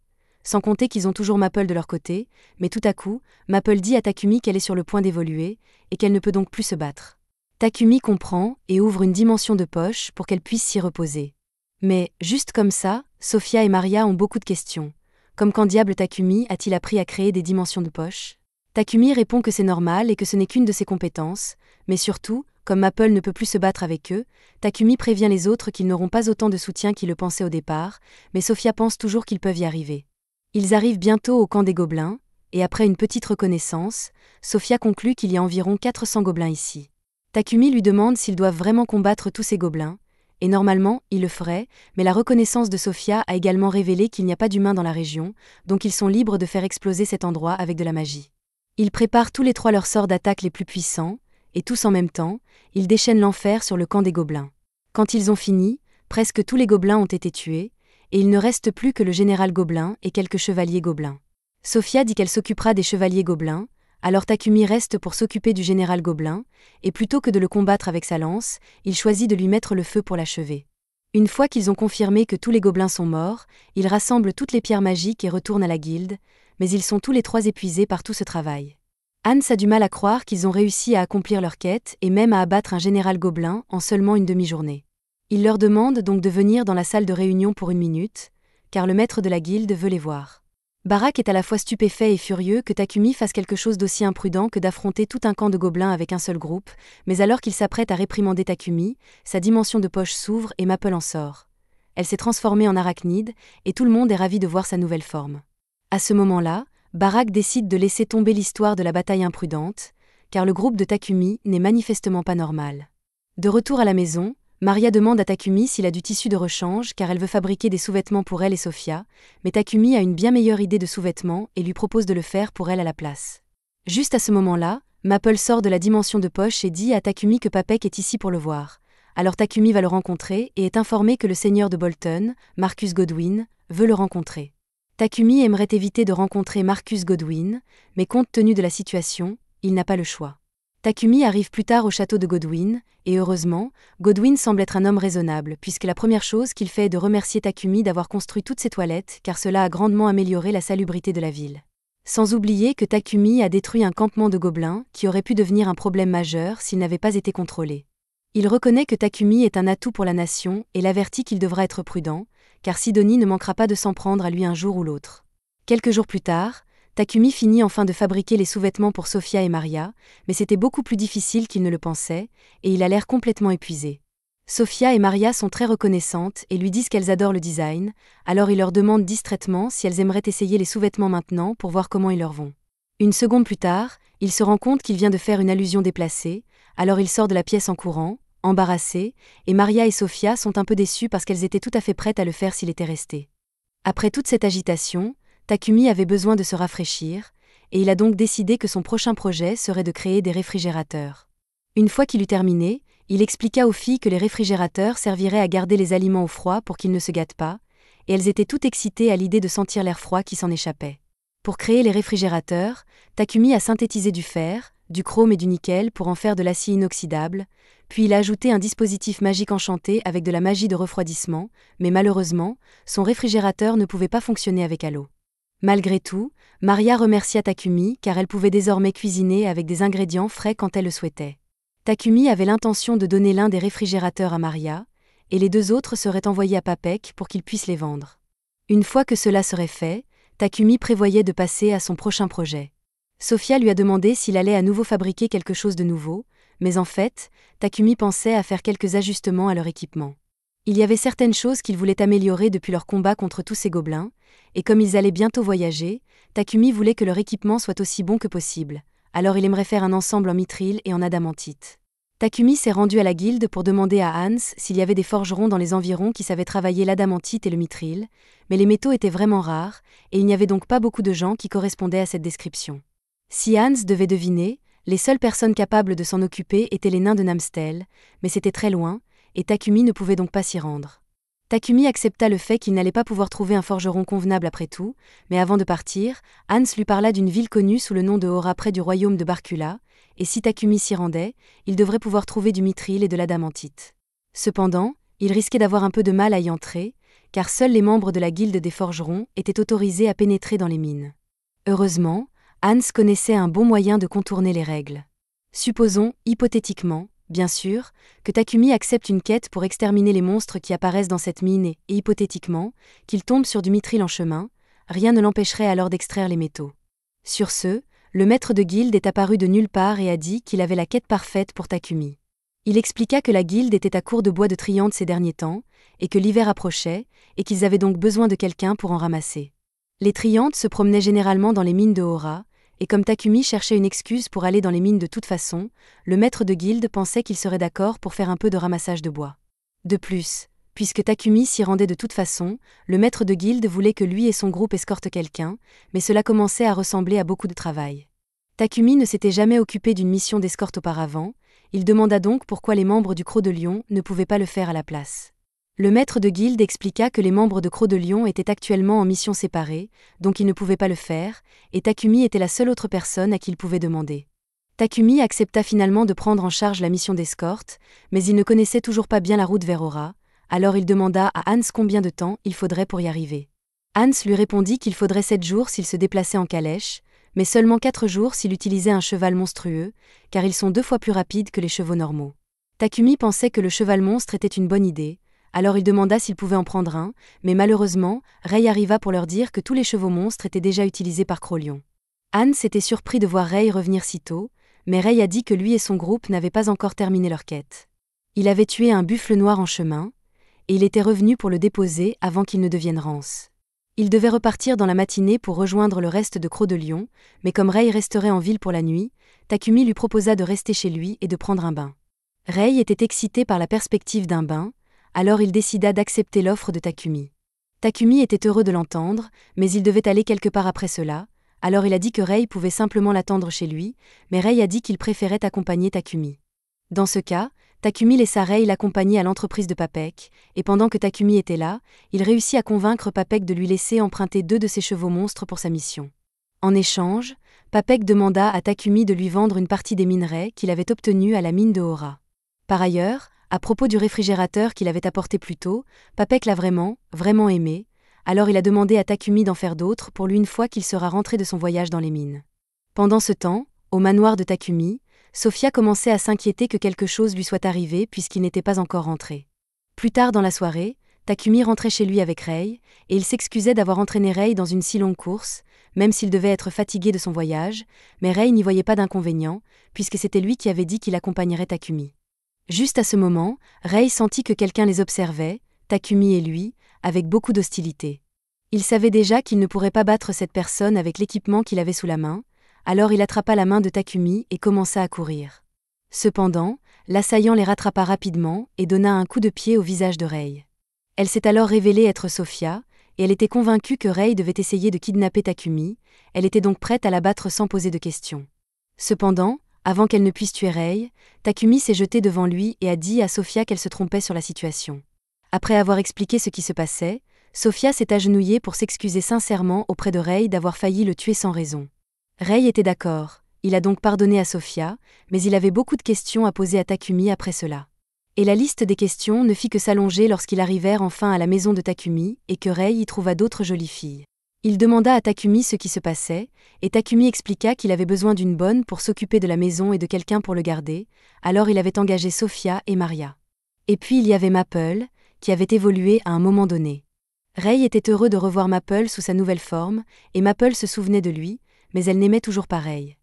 Sans compter qu'ils ont toujours Maple de leur côté, mais tout à coup, Maple dit à Takumi qu'elle est sur le point d'évoluer, et qu'elle ne peut donc plus se battre. Takumi comprend et ouvre une dimension de poche pour qu'elle puisse s'y reposer. Mais, juste comme ça, Sophia et Maria ont beaucoup de questions. Comme quand diable Takumi a-t-il appris à créer des dimensions de poche ? Takumi répond que c'est normal et que ce n'est qu'une de ses compétences, mais surtout, comme Maple ne peut plus se battre avec eux, Takumi prévient les autres qu'ils n'auront pas autant de soutien qu'ils le pensaient au départ, mais Sophia pense toujours qu'ils peuvent y arriver. Ils arrivent bientôt au camp des gobelins, et après une petite reconnaissance, Sophia conclut qu'il y a environ 400 gobelins ici. Takumi lui demande s'ils doivent vraiment combattre tous ces gobelins, et normalement, il le ferait, mais la reconnaissance de Sophia a également révélé qu'il n'y a pas d'humains dans la région, donc ils sont libres de faire exploser cet endroit avec de la magie. Ils préparent tous les 3 leurs sorts d'attaque les plus puissants, et tous en même temps, ils déchaînent l'enfer sur le camp des gobelins. Quand ils ont fini, presque tous les gobelins ont été tués, et il ne reste plus que le général gobelin et quelques chevaliers gobelins. Sophia dit qu'elle s'occupera des chevaliers gobelins, alors Takumi reste pour s'occuper du général gobelin, et plutôt que de le combattre avec sa lance, il choisit de lui mettre le feu pour l'achever. Une fois qu'ils ont confirmé que tous les gobelins sont morts, ils rassemblent toutes les pierres magiques et retournent à la guilde, mais ils sont tous les 3 épuisés par tout ce travail. Hans a du mal à croire qu'ils ont réussi à accomplir leur quête et même à abattre un général gobelin en seulement une demi-journée. Il leur demande donc de venir dans la salle de réunion pour 1 minute, car le maître de la guilde veut les voir. Barak est à la fois stupéfait et furieux que Takumi fasse quelque chose d'aussi imprudent que d'affronter tout un camp de gobelins avec un seul groupe, mais alors qu'il s'apprête à réprimander Takumi, sa dimension de poche s'ouvre et Maple en sort. Elle s'est transformée en arachnide, et tout le monde est ravi de voir sa nouvelle forme. À ce moment-là, Barak décide de laisser tomber l'histoire de la bataille imprudente, car le groupe de Takumi n'est manifestement pas normal. De retour à la maison, Maria demande à Takumi s'il a du tissu de rechange car elle veut fabriquer des sous-vêtements pour elle et Sophia, mais Takumi a une bien meilleure idée de sous-vêtements et lui propose de le faire pour elle à la place. Juste à ce moment-là, Maple sort de la dimension de poche et dit à Takumi que Papek est ici pour le voir. Alors Takumi va le rencontrer et est informé que le seigneur de Bolton, Marcus Godwin, veut le rencontrer. Takumi aimerait éviter de rencontrer Marcus Godwin, mais compte tenu de la situation, il n'a pas le choix. Takumi arrive plus tard au château de Godwin, et heureusement, Godwin semble être un homme raisonnable, puisque la première chose qu'il fait est de remercier Takumi d'avoir construit toutes ces toilettes, car cela a grandement amélioré la salubrité de la ville. Sans oublier que Takumi a détruit un campement de gobelins, qui aurait pu devenir un problème majeur s'il n'avait pas été contrôlé. Il reconnaît que Takumi est un atout pour la nation, et l'avertit qu'il devra être prudent, car Sidonie ne manquera pas de s'en prendre à lui un jour ou l'autre. Quelques jours plus tard, Takumi finit enfin de fabriquer les sous-vêtements pour Sophia et Maria, mais c'était beaucoup plus difficile qu'il ne le pensait, et il a l'air complètement épuisé. Sophia et Maria sont très reconnaissantes et lui disent qu'elles adorent le design, alors il leur demande distraitement si elles aimeraient essayer les sous-vêtements maintenant pour voir comment ils leur vont. Une seconde plus tard, il se rend compte qu'il vient de faire une allusion déplacée, alors il sort de la pièce en courant, embarrassé, et Maria et Sophia sont un peu déçues parce qu'elles étaient tout à fait prêtes à le faire s'il était resté. Après toute cette agitation, Takumi avait besoin de se rafraîchir, et il a donc décidé que son prochain projet serait de créer des réfrigérateurs. Une fois qu'il eut terminé, il expliqua aux filles que les réfrigérateurs serviraient à garder les aliments au froid pour qu'ils ne se gâtent pas, et elles étaient toutes excitées à l'idée de sentir l'air froid qui s'en échappait. Pour créer les réfrigérateurs, Takumi a synthétisé du fer, du chrome et du nickel pour en faire de l'acier inoxydable, puis il a ajouté un dispositif magique enchanté avec de la magie de refroidissement, mais malheureusement, son réfrigérateur ne pouvait pas fonctionner avec l'eau. Malgré tout, Maria remercia Takumi car elle pouvait désormais cuisiner avec des ingrédients frais quand elle le souhaitait. Takumi avait l'intention de donner l'un des réfrigérateurs à Maria, et les deux autres seraient envoyés à Papek pour qu'il puisse les vendre. Une fois que cela serait fait, Takumi prévoyait de passer à son prochain projet. Sophia lui a demandé s'il allait à nouveau fabriquer quelque chose de nouveau, mais en fait, Takumi pensait à faire quelques ajustements à leur équipement. Il y avait certaines choses qu'il voulait améliorer depuis leur combat contre tous ces gobelins, et comme ils allaient bientôt voyager, Takumi voulait que leur équipement soit aussi bon que possible, alors il aimerait faire un ensemble en mithril et en adamantite. Takumi s'est rendu à la guilde pour demander à Hans s'il y avait des forgerons dans les environs qui savaient travailler l'adamantite et le mithril, mais les métaux étaient vraiment rares, et il n'y avait donc pas beaucoup de gens qui correspondaient à cette description. Si Hans devait deviner, les seules personnes capables de s'en occuper étaient les nains de Namstel, mais c'était très loin, et Takumi ne pouvait donc pas s'y rendre. Takumi accepta le fait qu'il n'allait pas pouvoir trouver un forgeron convenable après tout, mais avant de partir, Hans lui parla d'une ville connue sous le nom de Hora près du royaume de Barkula, et si Takumi s'y rendait, il devrait pouvoir trouver du mithril et de l'adamantite. Cependant, il risquait d'avoir un peu de mal à y entrer, car seuls les membres de la guilde des forgerons étaient autorisés à pénétrer dans les mines. Heureusement, Hans connaissait un bon moyen de contourner les règles. Supposons, hypothétiquement, bien sûr, que Takumi accepte une quête pour exterminer les monstres qui apparaissent dans cette mine et hypothétiquement, qu'il tombe sur du mithril en chemin, rien ne l'empêcherait alors d'extraire les métaux. Sur ce, le maître de guilde est apparu de nulle part et a dit qu'il avait la quête parfaite pour Takumi. Il expliqua que la guilde était à court de bois de Triante ces derniers temps, et que l'hiver approchait, et qu'ils avaient donc besoin de quelqu'un pour en ramasser. Les Triantes se promenaient généralement dans les mines de Hora, et comme Takumi cherchait une excuse pour aller dans les mines de toute façon, le maître de guilde pensait qu'il serait d'accord pour faire un peu de ramassage de bois. De plus, puisque Takumi s'y rendait de toute façon, le maître de guilde voulait que lui et son groupe escortent quelqu'un, mais cela commençait à ressembler à beaucoup de travail. Takumi ne s'était jamais occupé d'une mission d'escorte auparavant, il demanda donc pourquoi les membres du Croc de Lion ne pouvaient pas le faire à la place. Le maître de guilde expliqua que les membres de Croc de Lion étaient actuellement en mission séparée, donc ils ne pouvaient pas le faire, et Takumi était la seule autre personne à qui il pouvait demander. Takumi accepta finalement de prendre en charge la mission d'escorte, mais il ne connaissait toujours pas bien la route vers Hora, alors il demanda à Hans combien de temps il faudrait pour y arriver. Hans lui répondit qu'il faudrait 7 jours s'il se déplaçait en calèche, mais seulement 4 jours s'il utilisait un cheval monstrueux, car ils sont 2 fois plus rapides que les chevaux normaux. Takumi pensait que le cheval monstre était une bonne idée, alors il demanda s'il pouvait en prendre un, mais malheureusement, Rei arriva pour leur dire que tous les chevaux monstres étaient déjà utilisés par Crolion. Hans était surpris de voir Rei revenir si tôt, mais Rei a dit que lui et son groupe n'avaient pas encore terminé leur quête. Il avait tué un buffle noir en chemin, et il était revenu pour le déposer avant qu'il ne devienne rance. Il devait repartir dans la matinée pour rejoindre le reste de Croc de Lion, mais comme Rei resterait en ville pour la nuit, Takumi lui proposa de rester chez lui et de prendre un bain. Rei était excité par la perspective d'un bain, alors il décida d'accepter l'offre de Takumi. Takumi était heureux de l'entendre, mais il devait aller quelque part après cela, alors il a dit que Rei pouvait simplement l'attendre chez lui, mais Rei a dit qu'il préférait accompagner Takumi. Dans ce cas, Takumi laissa Rei l'accompagner à l'entreprise de Papek, et pendant que Takumi était là, il réussit à convaincre Papek de lui laisser emprunter 2 de ses chevaux monstres pour sa mission. En échange, Papek demanda à Takumi de lui vendre une partie des minerais qu'il avait obtenus à la mine de Hora. Par ailleurs, à propos du réfrigérateur qu'il avait apporté plus tôt, Papek l'a vraiment aimé, alors il a demandé à Takumi d'en faire d'autres pour lui une fois qu'il sera rentré de son voyage dans les mines. Pendant ce temps, au manoir de Takumi, Sophia commençait à s'inquiéter que quelque chose lui soit arrivé puisqu'il n'était pas encore rentré. Plus tard dans la soirée, Takumi rentrait chez lui avec Rei, et il s'excusait d'avoir entraîné Rei dans une si longue course, même s'il devait être fatigué de son voyage, mais Rei n'y voyait pas d'inconvénient, puisque c'était lui qui avait dit qu'il accompagnerait Takumi. Juste à ce moment, Rei sentit que quelqu'un les observait, Takumi et lui, avec beaucoup d'hostilité. Il savait déjà qu'il ne pourrait pas battre cette personne avec l'équipement qu'il avait sous la main, alors il attrapa la main de Takumi et commença à courir. Cependant, l'assaillant les rattrapa rapidement et donna un coup de pied au visage de Rei. Elle s'est alors révélée être Sophia, et elle était convaincue que Rei devait essayer de kidnapper Takumi, elle était donc prête à la battre sans poser de questions. Cependant, avant qu'elle ne puisse tuer Rei, Takumi s'est jeté devant lui et a dit à Sophia qu'elle se trompait sur la situation. Après avoir expliqué ce qui se passait, Sophia s'est agenouillée pour s'excuser sincèrement auprès de Rei d'avoir failli le tuer sans raison. Rei était d'accord, il a donc pardonné à Sophia, mais il avait beaucoup de questions à poser à Takumi après cela. Et la liste des questions ne fit que s'allonger lorsqu'ils arrivèrent enfin à la maison de Takumi et que Rei y trouva d'autres jolies filles. Il demanda à Takumi ce qui se passait, et Takumi expliqua qu'il avait besoin d'une bonne pour s'occuper de la maison et de quelqu'un pour le garder, alors il avait engagé Sophia et Maria. Et puis il y avait Maple, qui avait évolué à un moment donné. Rei était heureux de revoir Maple sous sa nouvelle forme, et Maple se souvenait de lui, mais elle n'aimait toujours pas Rei.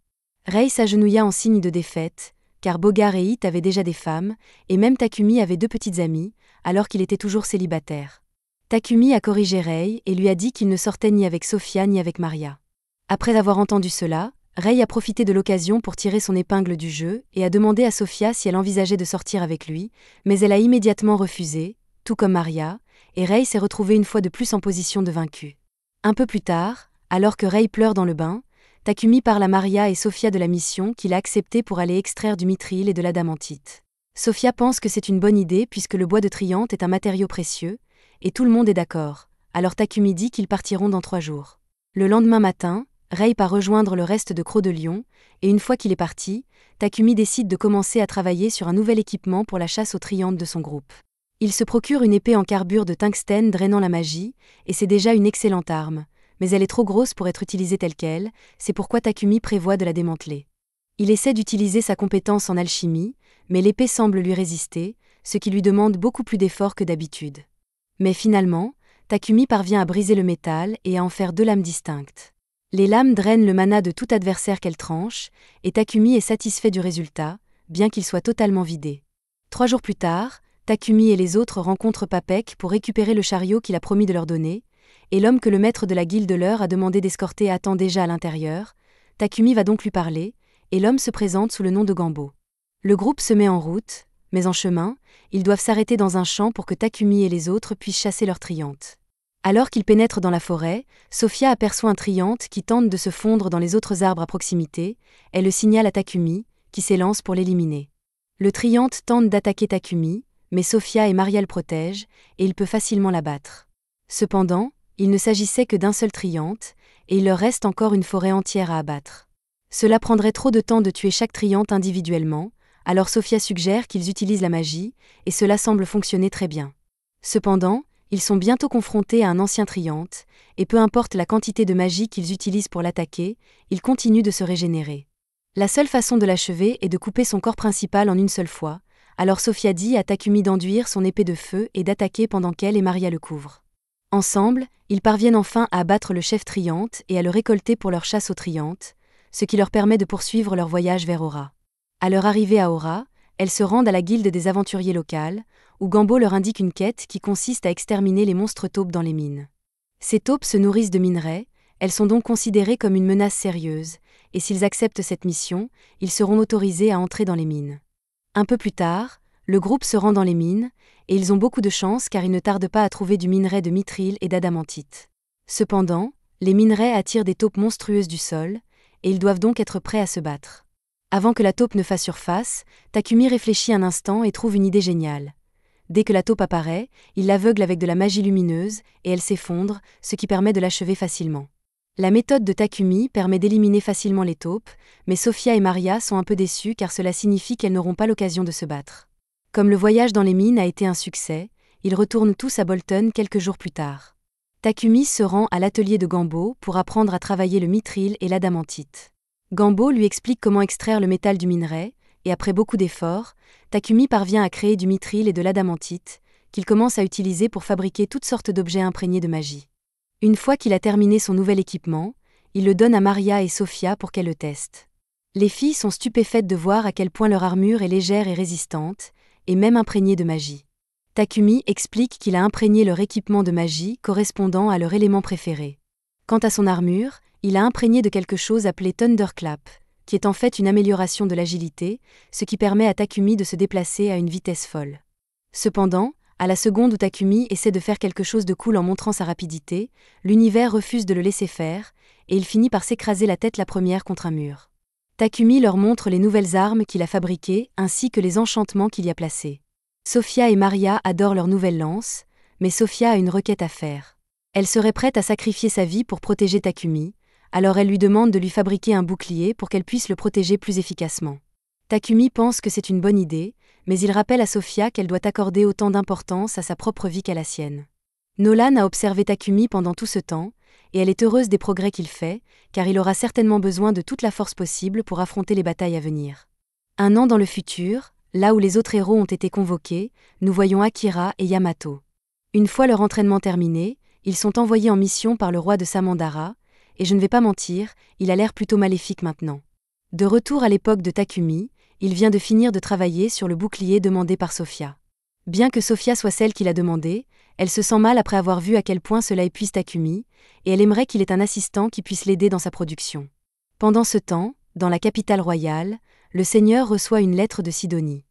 Rei s'agenouilla en signe de défaite, car Bogar et Hit avaient déjà des femmes, et même Takumi avait 2 petites amies, alors qu'il était toujours célibataire. Takumi a corrigé Rei et lui a dit qu'il ne sortait ni avec Sophia ni avec Maria. Après avoir entendu cela, Rei a profité de l'occasion pour tirer son épingle du jeu et a demandé à Sophia si elle envisageait de sortir avec lui, mais elle a immédiatement refusé, tout comme Maria, et Rei s'est retrouvé une fois de plus en position de vaincu. Un peu plus tard, alors que Rei pleure dans le bain, Takumi parle à Maria et Sophia de la mission qu'il a acceptée pour aller extraire du mithril et de l'adamantite. Sophia pense que c'est une bonne idée puisque le bois de Triante est un matériau précieux, et tout le monde est d'accord, alors Takumi dit qu'ils partiront dans 3 jours. Le lendemain matin, Rei part rejoindre le reste de Croc de Lion, et une fois qu'il est parti, Takumi décide de commencer à travailler sur un nouvel équipement pour la chasse aux Triantes de son groupe. Il se procure une épée en carbure de tungstène drainant la magie, et c'est déjà une excellente arme, mais elle est trop grosse pour être utilisée telle qu'elle, c'est pourquoi Takumi prévoit de la démanteler. Il essaie d'utiliser sa compétence en alchimie, mais l'épée semble lui résister, ce qui lui demande beaucoup plus d'efforts que d'habitude. Mais finalement, Takumi parvient à briser le métal et à en faire 2 lames distinctes. Les lames drainent le mana de tout adversaire qu'elles tranchent, et Takumi est satisfait du résultat, bien qu'il soit totalement vidé. 3 jours plus tard, Takumi et les autres rencontrent Papek pour récupérer le chariot qu'il a promis de leur donner, et l'homme que le maître de la guilde leur a demandé d'escorter attend déjà à l'intérieur. Takumi va donc lui parler, et l'homme se présente sous le nom de Gambo. Le groupe se met en route, mais en chemin, ils doivent s'arrêter dans un champ pour que Takumi et les autres puissent chasser leurs triantes. Alors qu'ils pénètrent dans la forêt, Sophia aperçoit un triante qui tente de se fondre dans les autres arbres à proximité, elle le signale à Takumi, qui s'élance pour l'éliminer. Le triante tente d'attaquer Takumi, mais Sophia et Maria le protègent, et il peut facilement l'abattre. Cependant, il ne s'agissait que d'un seul triante, et il leur reste encore une forêt entière à abattre. Cela prendrait trop de temps de tuer chaque triante individuellement, alors Sophia suggère qu'ils utilisent la magie, et cela semble fonctionner très bien. Cependant, ils sont bientôt confrontés à un ancien triante, et peu importe la quantité de magie qu'ils utilisent pour l'attaquer, il continue de se régénérer. La seule façon de l'achever est de couper son corps principal en une seule fois, alors Sophia dit à Takumi d'enduire son épée de feu et d'attaquer pendant qu'elle et Maria le couvrent. Ensemble, ils parviennent enfin à abattre le chef triante et à le récolter pour leur chasse aux triantes, ce qui leur permet de poursuivre leur voyage vers Hora. À leur arrivée à Hora, elles se rendent à la guilde des aventuriers locales, où Gambo leur indique une quête qui consiste à exterminer les monstres taupes dans les mines. Ces taupes se nourrissent de minerais, elles sont donc considérées comme une menace sérieuse, et s'ils acceptent cette mission, ils seront autorisés à entrer dans les mines. Un peu plus tard, le groupe se rend dans les mines, et ils ont beaucoup de chance car ils ne tardent pas à trouver du minerai de mithril et d'adamantite. Cependant, les minerais attirent des taupes monstrueuses du sol, et ils doivent donc être prêts à se battre. Avant que la taupe ne fasse surface, Takumi réfléchit un instant et trouve une idée géniale. Dès que la taupe apparaît, il l'aveugle avec de la magie lumineuse, et elle s'effondre, ce qui permet de l'achever facilement. La méthode de Takumi permet d'éliminer facilement les taupes, mais Sophia et Maria sont un peu déçues car cela signifie qu'elles n'auront pas l'occasion de se battre. Comme le voyage dans les mines a été un succès, ils retournent tous à Bolton quelques jours plus tard. Takumi se rend à l'atelier de Gambo pour apprendre à travailler le mithril et l'adamantite. Gambo lui explique comment extraire le métal du minerai, et après beaucoup d'efforts, Takumi parvient à créer du mithril et de l'adamantite, qu'il commence à utiliser pour fabriquer toutes sortes d'objets imprégnés de magie. Une fois qu'il a terminé son nouvel équipement, il le donne à Maria et Sophia pour qu'elles le testent. Les filles sont stupéfaites de voir à quel point leur armure est légère et résistante, et même imprégnée de magie. Takumi explique qu'il a imprégné leur équipement de magie correspondant à leur élément préféré. Quant à son armure, il a imprégné de quelque chose appelé Thunderclap, qui est en fait une amélioration de l'agilité, ce qui permet à Takumi de se déplacer à une vitesse folle. Cependant, à la seconde où Takumi essaie de faire quelque chose de cool en montrant sa rapidité, l'univers refuse de le laisser faire, et il finit par s'écraser la tête la première contre un mur. Takumi leur montre les nouvelles armes qu'il a fabriquées ainsi que les enchantements qu'il y a placés. Sophia et Maria adorent leur nouvelle lance, mais Sophia a une requête à faire. Elle serait prête à sacrifier sa vie pour protéger Takumi, alors elle lui demande de lui fabriquer un bouclier pour qu'elle puisse le protéger plus efficacement. Takumi pense que c'est une bonne idée, mais il rappelle à Sophia qu'elle doit accorder autant d'importance à sa propre vie qu'à la sienne. Nolan a observé Takumi pendant tout ce temps, et elle est heureuse des progrès qu'il fait, car il aura certainement besoin de toute la force possible pour affronter les batailles à venir. Un an dans le futur, là où les autres héros ont été convoqués, nous voyons Akira et Yamato. Une fois leur entraînement terminé, ils sont envoyés en mission par le roi de Samandara, et je ne vais pas mentir, il a l'air plutôt maléfique maintenant. De retour à l'époque de Takumi, il vient de finir de travailler sur le bouclier demandé par Sophia. Bien que Sophia soit celle qui l'a demandé, elle se sent mal après avoir vu à quel point cela épuise Takumi, et elle aimerait qu'il ait un assistant qui puisse l'aider dans sa production. Pendant ce temps, dans la capitale royale, le seigneur reçoit une lettre de Sidonie.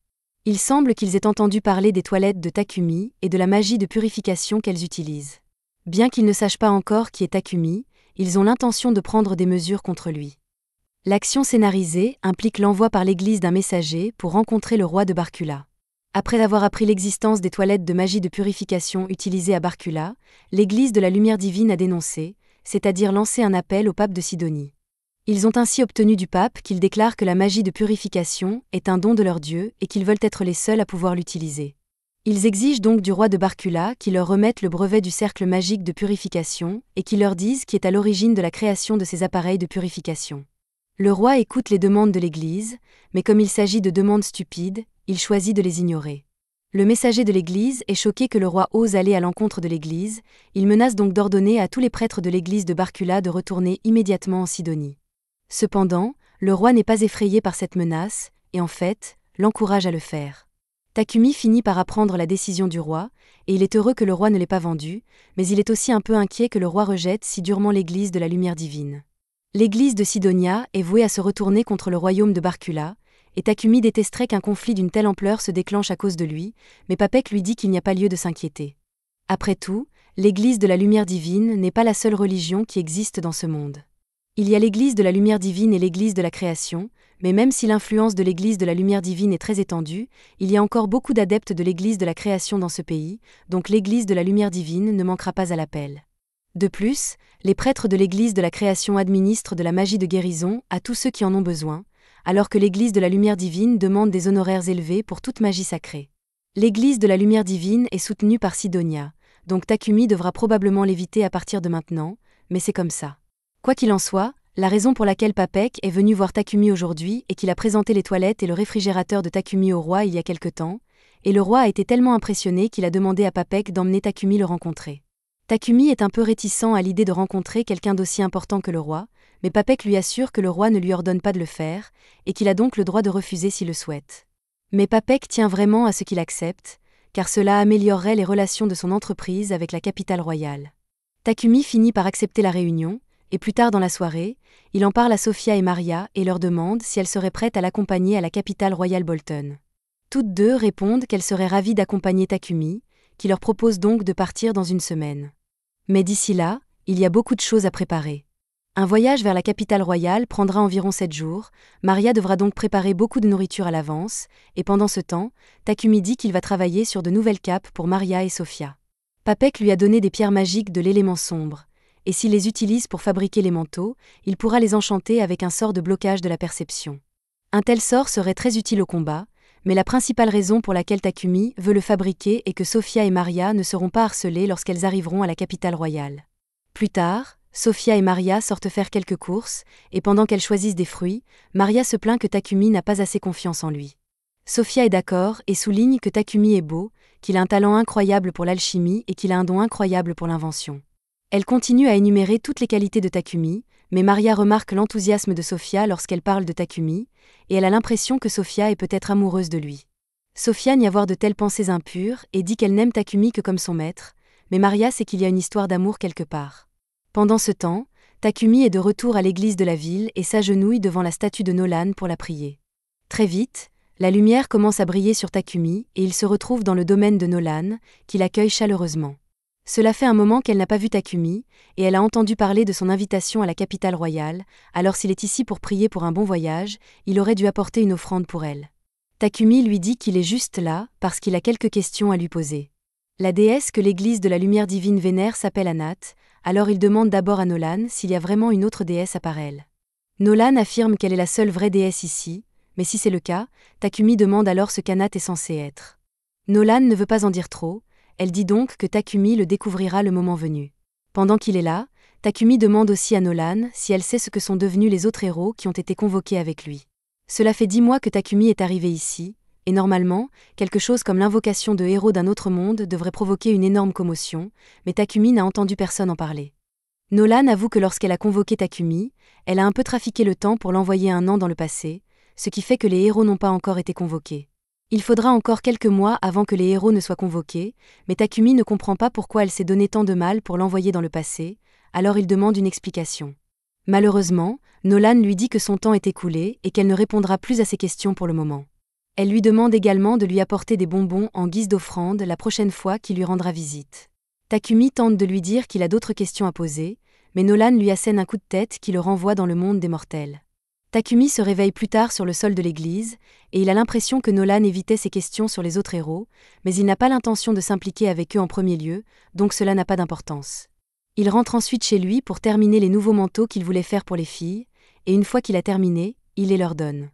Il semble qu'ils aient entendu parler des toilettes de Takumi et de la magie de purification qu'elles utilisent. Bien qu'ils ne sachent pas encore qui est Takumi, ils ont l'intention de prendre des mesures contre lui. L'action scénarisée implique l'envoi par l'Église d'un messager pour rencontrer le roi de Barcula. Après avoir appris l'existence des toilettes de magie de purification utilisées à Barcula, l'Église de la Lumière Divine a dénoncé, c'est-à-dire lancé un appel au pape de Sidonie. Ils ont ainsi obtenu du pape qu'il déclare que la magie de purification est un don de leur Dieu et qu'ils veulent être les seuls à pouvoir l'utiliser. Ils exigent donc du roi de Barcula qu'il leur remette le brevet du cercle magique de purification et qu'il leur dise qui est à l'origine de la création de ces appareils de purification. Le roi écoute les demandes de l'Église, mais comme il s'agit de demandes stupides, il choisit de les ignorer. Le messager de l'Église est choqué que le roi ose aller à l'encontre de l'Église, il menace donc d'ordonner à tous les prêtres de l'Église de Barcula de retourner immédiatement en Sidonie. Cependant, le roi n'est pas effrayé par cette menace, et en fait, l'encourage à le faire. Takumi finit par apprendre la décision du roi, et il est heureux que le roi ne l'ait pas vendu, mais il est aussi un peu inquiet que le roi rejette si durement l'Église de la Lumière Divine. L'Église de Sidonia est vouée à se retourner contre le royaume de Barcula, et Takumi détesterait qu'un conflit d'une telle ampleur se déclenche à cause de lui, mais Papek lui dit qu'il n'y a pas lieu de s'inquiéter. Après tout, l'Église de la Lumière Divine n'est pas la seule religion qui existe dans ce monde. Il y a l'Église de la Lumière Divine et l'Église de la Création, mais même si l'influence de l'Église de la Lumière Divine est très étendue, il y a encore beaucoup d'adeptes de l'Église de la Création dans ce pays, donc l'Église de la Lumière Divine ne manquera pas à l'appel. De plus, les prêtres de l'Église de la Création administrent de la magie de guérison à tous ceux qui en ont besoin, alors que l'Église de la Lumière Divine demande des honoraires élevés pour toute magie sacrée. L'Église de la Lumière Divine est soutenue par Sidonia, donc Takumi devra probablement l'éviter à partir de maintenant, mais c'est comme ça. Quoi qu'il en soit, la raison pour laquelle Papek est venu voir Takumi aujourd'hui est qu'il a présenté les toilettes et le réfrigérateur de Takumi au roi il y a quelque temps, et le roi a été tellement impressionné qu'il a demandé à Papek d'emmener Takumi le rencontrer. Takumi est un peu réticent à l'idée de rencontrer quelqu'un d'aussi important que le roi, mais Papek lui assure que le roi ne lui ordonne pas de le faire, et qu'il a donc le droit de refuser s'il le souhaite. Mais Papek tient vraiment à ce qu'il accepte, car cela améliorerait les relations de son entreprise avec la capitale royale. Takumi finit par accepter la réunion, et plus tard dans la soirée, il en parle à Sophia et Maria et leur demande si elles seraient prêtes à l'accompagner à la capitale royale Bolton. Toutes deux répondent qu'elles seraient ravies d'accompagner Takumi, qui leur propose donc de partir dans une semaine. Mais d'ici là, il y a beaucoup de choses à préparer. Un voyage vers la capitale royale prendra environ 7 jours, Maria devra donc préparer beaucoup de nourriture à l'avance, et pendant ce temps, Takumi dit qu'il va travailler sur de nouvelles capes pour Maria et Sofia. Papek lui a donné des pierres magiques de l'élément sombre, et s'il les utilise pour fabriquer les manteaux, il pourra les enchanter avec un sort de blocage de la perception. Un tel sort serait très utile au combat, mais la principale raison pour laquelle Takumi veut le fabriquer est que Sofia et Maria ne seront pas harcelées lorsqu'elles arriveront à la capitale royale. Plus tard, Sofia et Maria sortent faire quelques courses, et pendant qu'elles choisissent des fruits, Maria se plaint que Takumi n'a pas assez confiance en lui. Sofia est d'accord et souligne que Takumi est beau, qu'il a un talent incroyable pour l'alchimie et qu'il a un don incroyable pour l'invention. Elle continue à énumérer toutes les qualités de Takumi, mais Maria remarque l'enthousiasme de Sofia lorsqu'elle parle de Takumi, et elle a l'impression que Sofia est peut-être amoureuse de lui. Sofia nie avoir de telles pensées impures et dit qu'elle n'aime Takumi que comme son maître, mais Maria sait qu'il y a une histoire d'amour quelque part. Pendant ce temps, Takumi est de retour à l'église de la ville et s'agenouille devant la statue de Nolan pour la prier. Très vite, la lumière commence à briller sur Takumi et il se retrouve dans le domaine de Nolan, qui l'accueille chaleureusement. Cela fait un moment qu'elle n'a pas vu Takumi, et elle a entendu parler de son invitation à la capitale royale, alors s'il est ici pour prier pour un bon voyage, il aurait dû apporter une offrande pour elle. Takumi lui dit qu'il est juste là, parce qu'il a quelques questions à lui poser. La déesse que l'église de la lumière divine vénère s'appelle Anat, alors il demande d'abord à Nolan s'il y a vraiment une autre déesse à part elle. Nolan affirme qu'elle est la seule vraie déesse ici, mais si c'est le cas, Takumi demande alors ce qu'Anat est censée être. Nolan ne veut pas en dire trop, elle dit donc que Takumi le découvrira le moment venu. Pendant qu'il est là, Takumi demande aussi à Nolan si elle sait ce que sont devenus les autres héros qui ont été convoqués avec lui. Cela fait 10 mois que Takumi est arrivé ici, et normalement, quelque chose comme l'invocation de héros d'un autre monde devrait provoquer une énorme commotion, mais Takumi n'a entendu personne en parler. Nolan avoue que lorsqu'elle a convoqué Takumi, elle a un peu trafiqué le temps pour l'envoyer un an dans le passé, ce qui fait que les héros n'ont pas encore été convoqués. Il faudra encore quelques mois avant que les héros ne soient convoqués, mais Takumi ne comprend pas pourquoi elle s'est donné tant de mal pour l'envoyer dans le passé, alors il demande une explication. Malheureusement, Nolan lui dit que son temps est écoulé et qu'elle ne répondra plus à ses questions pour le moment. Elle lui demande également de lui apporter des bonbons en guise d'offrande la prochaine fois qu'il lui rendra visite. Takumi tente de lui dire qu'il a d'autres questions à poser, mais Nolan lui assène un coup de tête qui le renvoie dans le monde des mortels. Takumi se réveille plus tard sur le sol de l'église, et il a l'impression que Nolan évitait ses questions sur les autres héros, mais il n'a pas l'intention de s'impliquer avec eux en premier lieu, donc cela n'a pas d'importance. Il rentre ensuite chez lui pour terminer les nouveaux manteaux qu'il voulait faire pour les filles, et une fois qu'il a terminé, il les leur donne.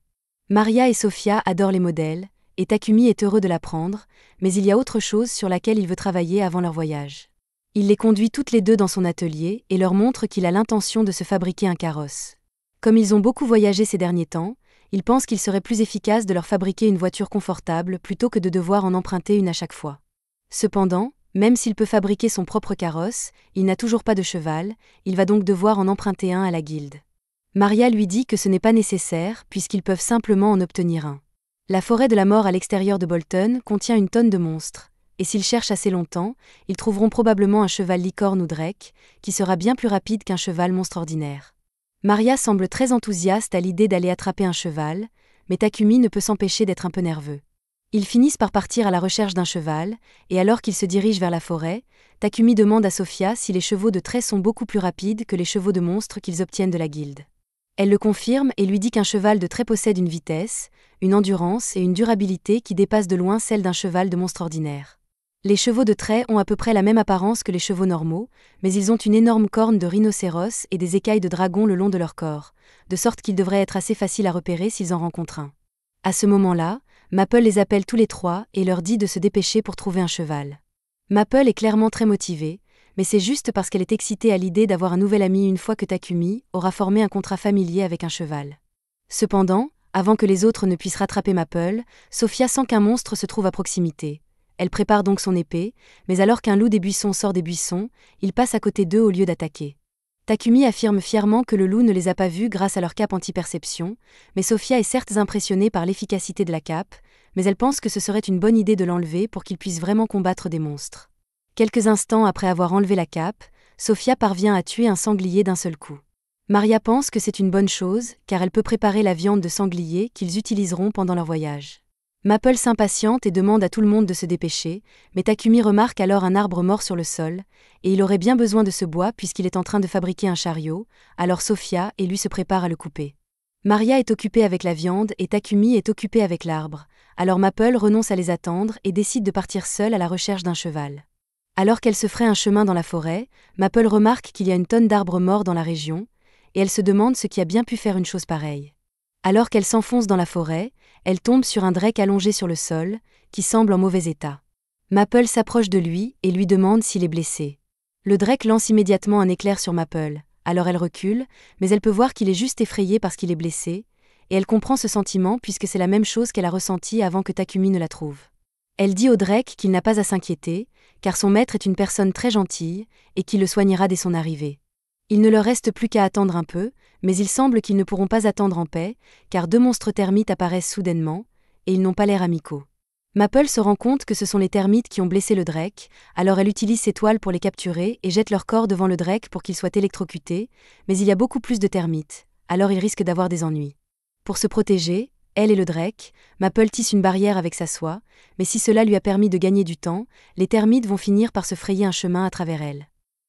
Maria et Sofia adorent les modèles, et Takumi est heureux de l'apprendre, mais il y a autre chose sur laquelle il veut travailler avant leur voyage. Il les conduit toutes les deux dans son atelier et leur montre qu'il a l'intention de se fabriquer un carrosse. Comme ils ont beaucoup voyagé ces derniers temps, il pense qu'il serait plus efficace de leur fabriquer une voiture confortable plutôt que de devoir en emprunter une à chaque fois. Cependant, même s'il peut fabriquer son propre carrosse, il n'a toujours pas de cheval, il va donc devoir en emprunter un à la guilde. Maria lui dit que ce n'est pas nécessaire puisqu'ils peuvent simplement en obtenir un. La forêt de la mort à l'extérieur de Bolton contient une tonne de monstres, et s'ils cherchent assez longtemps, ils trouveront probablement un cheval licorne ou drake, qui sera bien plus rapide qu'un cheval monstre ordinaire. Maria semble très enthousiaste à l'idée d'aller attraper un cheval, mais Takumi ne peut s'empêcher d'être un peu nerveux. Ils finissent par partir à la recherche d'un cheval, et alors qu'ils se dirigent vers la forêt, Takumi demande à Sofia si les chevaux de trait sont beaucoup plus rapides que les chevaux de monstres qu'ils obtiennent de la guilde. Elle le confirme et lui dit qu'un cheval de trait possède une vitesse, une endurance et une durabilité qui dépassent de loin celle d'un cheval de monstre ordinaire. Les chevaux de trait ont à peu près la même apparence que les chevaux normaux, mais ils ont une énorme corne de rhinocéros et des écailles de dragon le long de leur corps, de sorte qu'ils devraient être assez faciles à repérer s'ils en rencontrent un. À ce moment-là, Maple les appelle tous les trois et leur dit de se dépêcher pour trouver un cheval. Maple est clairement très motivée, mais c'est juste parce qu'elle est excitée à l'idée d'avoir un nouvel ami une fois que Takumi aura formé un contrat familier avec un cheval. Cependant, avant que les autres ne puissent rattraper Maple, Sofia sent qu'un monstre se trouve à proximité. Elle prépare donc son épée, mais alors qu'un loup des buissons sort des buissons, il passe à côté d'eux au lieu d'attaquer. Takumi affirme fièrement que le loup ne les a pas vus grâce à leur cape anti-perception, mais Sofia est certes impressionnée par l'efficacité de la cape, mais elle pense que ce serait une bonne idée de l'enlever pour qu'ils puissent vraiment combattre des monstres. Quelques instants après avoir enlevé la cape, Sofia parvient à tuer un sanglier d'un seul coup. Maria pense que c'est une bonne chose, car elle peut préparer la viande de sanglier qu'ils utiliseront pendant leur voyage. Maple s'impatiente et demande à tout le monde de se dépêcher, mais Takumi remarque alors un arbre mort sur le sol, et il aurait bien besoin de ce bois puisqu'il est en train de fabriquer un chariot, alors Sophia et lui se préparent à le couper. Maria est occupée avec la viande et Takumi est occupé avec l'arbre, alors Maple renonce à les attendre et décide de partir seule à la recherche d'un cheval. Alors qu'elle se ferait un chemin dans la forêt, Maple remarque qu'il y a une tonne d'arbres morts dans la région, et elle se demande ce qui a bien pu faire une chose pareille. Alors qu'elle s'enfonce dans la forêt, elle tombe sur un drake allongé sur le sol, qui semble en mauvais état. Maple s'approche de lui et lui demande s'il est blessé. Le drake lance immédiatement un éclair sur Maple, alors elle recule, mais elle peut voir qu'il est juste effrayé parce qu'il est blessé, et elle comprend ce sentiment puisque c'est la même chose qu'elle a ressenti avant que Takumi ne la trouve. Elle dit au drake qu'il n'a pas à s'inquiéter, car son maître est une personne très gentille, et qu'il le soignera dès son arrivée. Il ne leur reste plus qu'à attendre un peu, mais il semble qu'ils ne pourront pas attendre en paix, car 2 monstres termites apparaissent soudainement, et ils n'ont pas l'air amicaux. Maple se rend compte que ce sont les termites qui ont blessé le drake, alors elle utilise ses toiles pour les capturer et jette leur corps devant le drake pour qu'il soit électrocuté, mais il y a beaucoup plus de termites, alors il risque d'avoir des ennuis. Pour se protéger, elle et le drake, Maple tisse une barrière avec sa soie, mais si cela lui a permis de gagner du temps, les termites vont finir par se frayer un chemin à travers elle.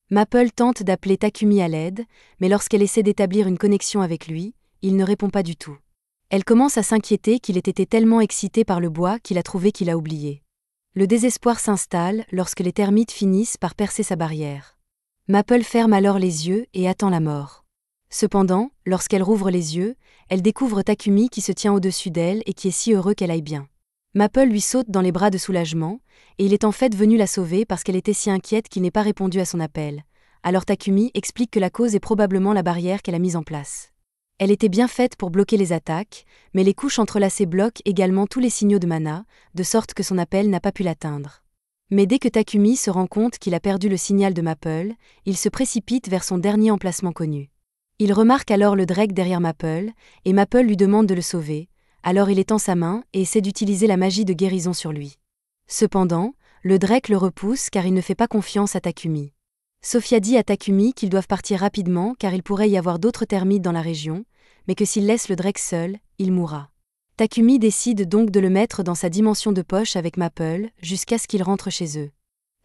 Maple tente d'appeler Takumi à l'aide, mais lorsqu'elle essaie d'établir une connexion avec lui, il ne répond pas du tout. Elle commence à s'inquiéter qu'il ait été tellement excité par le bois qu'il a trouvé qu'il a oublié. Le désespoir s'installe lorsque les termites finissent par percer sa barrière. Maple ferme alors les yeux et attend la mort. Cependant, lorsqu'elle rouvre les yeux, elle découvre Takumi qui se tient au-dessus d'elle et qui est si heureux qu'elle aille bien. Maple lui saute dans les bras de soulagement, et il est en fait venu la sauver parce qu'elle était si inquiète qu'il n'ait pas répondu à son appel. Alors Takumi explique que la cause est probablement la barrière qu'elle a mise en place. Elle était bien faite pour bloquer les attaques, mais les couches entrelacées bloquent également tous les signaux de mana, de sorte que son appel n'a pas pu l'atteindre. Mais dès que Takumi se rend compte qu'il a perdu le signal de Maple, il se précipite vers son dernier emplacement connu. Il remarque alors le drake derrière Maple, et Maple lui demande de le sauver, alors il étend sa main et essaie d'utiliser la magie de guérison sur lui. Cependant, le drake le repousse car il ne fait pas confiance à Takumi. Sophia dit à Takumi qu'ils doivent partir rapidement car il pourrait y avoir d'autres termites dans la région, mais que s'il laisse le drake seul, il mourra. Takumi décide donc de le mettre dans sa dimension de poche avec Maple jusqu'à ce qu'il rentre chez eux.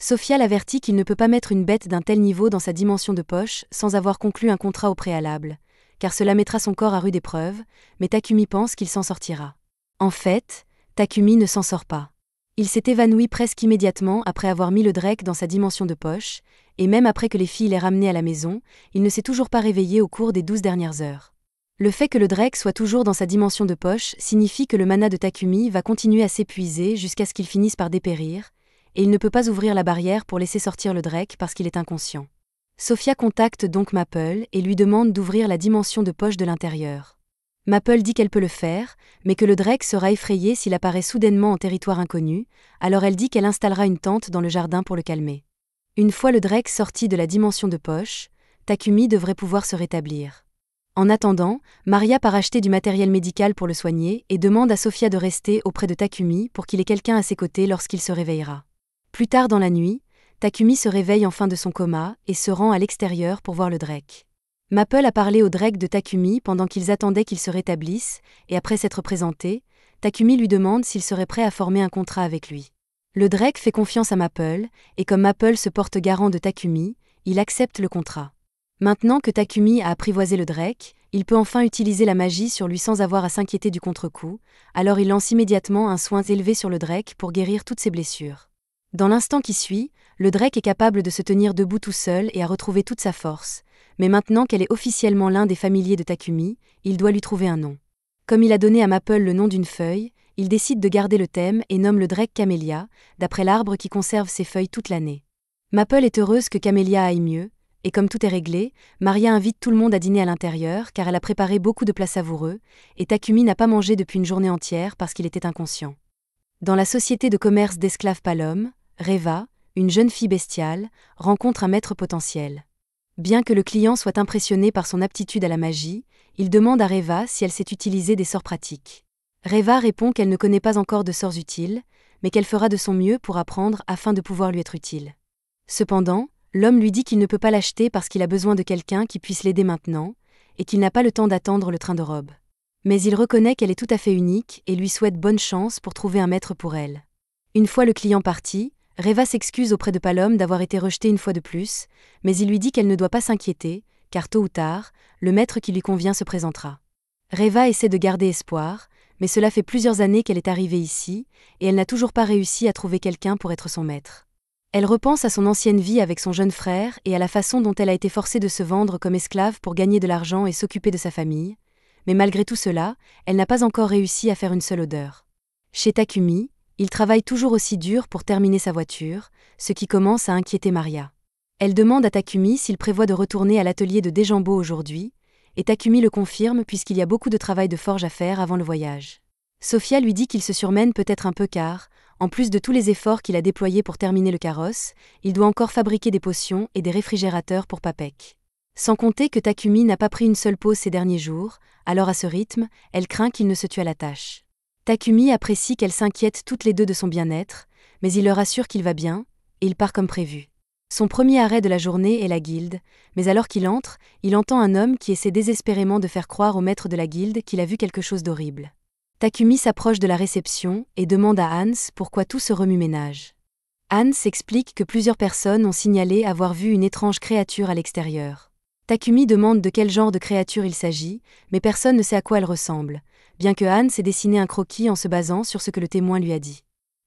Sophia l'avertit qu'il ne peut pas mettre une bête d'un tel niveau dans sa dimension de poche sans avoir conclu un contrat au préalable, car cela mettra son corps à rude épreuve, mais Takumi pense qu'il s'en sortira. En fait, Takumi ne s'en sort pas. Il s'est évanoui presque immédiatement après avoir mis le drake dans sa dimension de poche, et même après que les filles l'aient ramené à la maison, il ne s'est toujours pas réveillé au cours des 12 dernières heures. Le fait que le drake soit toujours dans sa dimension de poche signifie que le mana de Takumi va continuer à s'épuiser jusqu'à ce qu'il finisse par dépérir, et il ne peut pas ouvrir la barrière pour laisser sortir le drake parce qu'il est inconscient. Sophia contacte donc Maple et lui demande d'ouvrir la dimension de poche de l'intérieur. Maple dit qu'elle peut le faire, mais que le drake sera effrayé s'il apparaît soudainement en territoire inconnu, alors elle dit qu'elle installera une tente dans le jardin pour le calmer. Une fois le drake sorti de la dimension de poche, Takumi devrait pouvoir se rétablir. En attendant, Maria part acheter du matériel médical pour le soigner et demande à Sophia de rester auprès de Takumi pour qu'il ait quelqu'un à ses côtés lorsqu'il se réveillera. Plus tard dans la nuit, Takumi se réveille enfin de son coma et se rend à l'extérieur pour voir le drake. Maple a parlé au drake de Takumi pendant qu'ils attendaient qu'il se rétablisse, et après s'être présenté, Takumi lui demande s'il serait prêt à former un contrat avec lui. Le drake fait confiance à Maple, et comme Maple se porte garant de Takumi, il accepte le contrat. Maintenant que Takumi a apprivoisé le drake, il peut enfin utiliser la magie sur lui sans avoir à s'inquiéter du contre-coup, alors il lance immédiatement un soin élevé sur le drake pour guérir toutes ses blessures. Dans l'instant qui suit, le drake est capable de se tenir debout tout seul et à retrouver toute sa force, mais maintenant qu'elle est officiellement l'un des familiers de Takumi, il doit lui trouver un nom. Comme il a donné à Maple le nom d'une feuille, il décide de garder le thème et nomme le drake Camélia, d'après l'arbre qui conserve ses feuilles toute l'année. Maple est heureuse que Camélia aille mieux, et comme tout est réglé, Maria invite tout le monde à dîner à l'intérieur car elle a préparé beaucoup de plats savoureux, et Takumi n'a pas mangé depuis une journée entière parce qu'il était inconscient. Dans la société de commerce d'esclaves Palom, Reva, une jeune fille bestiale, rencontre un maître potentiel. Bien que le client soit impressionné par son aptitude à la magie, il demande à Reva si elle sait utiliser des sorts pratiques. Reva répond qu'elle ne connaît pas encore de sorts utiles, mais qu'elle fera de son mieux pour apprendre afin de pouvoir lui être utile. Cependant, l'homme lui dit qu'il ne peut pas l'acheter parce qu'il a besoin de quelqu'un qui puisse l'aider maintenant, et qu'il n'a pas le temps d'attendre le train de robe. Mais il reconnaît qu'elle est tout à fait unique et lui souhaite bonne chance pour trouver un maître pour elle. Une fois le client parti, Reva s'excuse auprès de Palom d'avoir été rejetée une fois de plus, mais il lui dit qu'elle ne doit pas s'inquiéter, car tôt ou tard, le maître qui lui convient se présentera. Reva essaie de garder espoir, mais cela fait plusieurs années qu'elle est arrivée ici, et elle n'a toujours pas réussi à trouver quelqu'un pour être son maître. Elle repense à son ancienne vie avec son jeune frère et à la façon dont elle a été forcée de se vendre comme esclave pour gagner de l'argent et s'occuper de sa famille, mais malgré tout cela, elle n'a pas encore réussi à faire une seule odeur. Chez Takumi, il travaille toujours aussi dur pour terminer sa voiture, ce qui commence à inquiéter Maria. Elle demande à Takumi s'il prévoit de retourner à l'atelier de Dejambo aujourd'hui, et Takumi le confirme puisqu'il y a beaucoup de travail de forge à faire avant le voyage. Sophia lui dit qu'il se surmène peut-être un peu car, en plus de tous les efforts qu'il a déployés pour terminer le carrosse, il doit encore fabriquer des potions et des réfrigérateurs pour Papek. Sans compter que Takumi n'a pas pris une seule pause ces derniers jours, alors à ce rythme, elle craint qu'il ne se tue à la tâche. Takumi apprécie qu'elles s'inquiètent toutes les deux de son bien-être, mais il leur assure qu'il va bien, et il part comme prévu. Son premier arrêt de la journée est la guilde, mais alors qu'il entre, il entend un homme qui essaie désespérément de faire croire au maître de la guilde qu'il a vu quelque chose d'horrible. Takumi s'approche de la réception et demande à Hans pourquoi tout ce remue-ménage. Hans explique que plusieurs personnes ont signalé avoir vu une étrange créature à l'extérieur. Takumi demande de quel genre de créature il s'agit, mais personne ne sait à quoi elle ressemble, bien que Hans ait dessiné un croquis en se basant sur ce que le témoin lui a dit.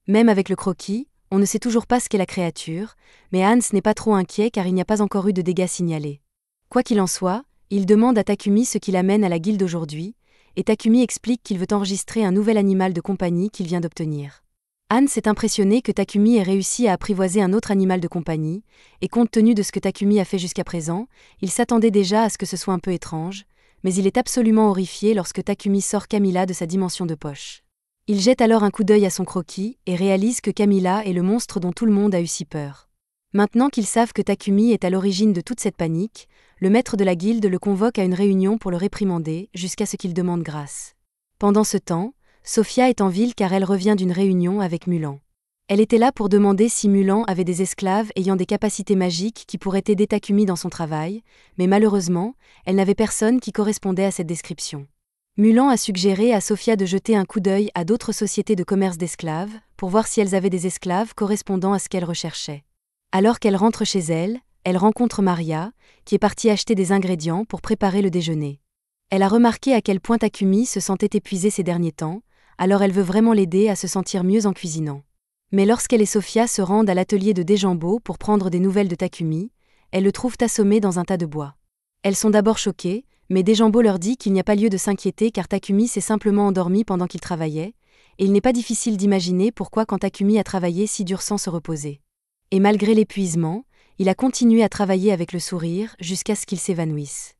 Même avec le croquis, on ne sait toujours pas ce qu'est la créature, mais Hans n'est pas trop inquiet car il n'y a pas encore eu de dégâts signalés. Quoi qu'il en soit, il demande à Takumi ce qui l'amène à la guilde aujourd'hui, et Takumi explique qu'il veut enregistrer un nouvel animal de compagnie qu'il vient d'obtenir. Hans est impressionné que Takumi ait réussi à apprivoiser un autre animal de compagnie, et compte tenu de ce que Takumi a fait jusqu'à présent, il s'attendait déjà à ce que ce soit un peu étrange, mais il est absolument horrifié lorsque Takumi sort Camilla de sa dimension de poche. Il jette alors un coup d'œil à son croquis et réalise que Camilla est le monstre dont tout le monde a eu si peur. Maintenant qu'ils savent que Takumi est à l'origine de toute cette panique, le maître de la guilde le convoque à une réunion pour le réprimander jusqu'à ce qu'il demande grâce. Pendant ce temps, Sophia est en ville car elle revient d'une réunion avec Mulan. Elle était là pour demander si Mulan avait des esclaves ayant des capacités magiques qui pourraient aider Takumi dans son travail, mais malheureusement, elle n'avait personne qui correspondait à cette description. Mulan a suggéré à Sophia de jeter un coup d'œil à d'autres sociétés de commerce d'esclaves, pour voir si elles avaient des esclaves correspondant à ce qu'elle recherchait. Alors qu'elle rentre chez elle, elle rencontre Maria, qui est partie acheter des ingrédients pour préparer le déjeuner. Elle a remarqué à quel point Takumi se sentait épuisé ces derniers temps, alors elle veut vraiment l'aider à se sentir mieux en cuisinant. Mais lorsqu'elle et Sophia se rendent à l'atelier de Dejambo pour prendre des nouvelles de Takumi, elles le trouvent assommé dans un tas de bois. Elles sont d'abord choquées, mais Dejambo leur dit qu'il n'y a pas lieu de s'inquiéter car Takumi s'est simplement endormi pendant qu'il travaillait, et il n'est pas difficile d'imaginer pourquoi quand Takumi a travaillé si dur sans se reposer. Et malgré l'épuisement, il a continué à travailler avec le sourire jusqu'à ce qu'il s'évanouisse.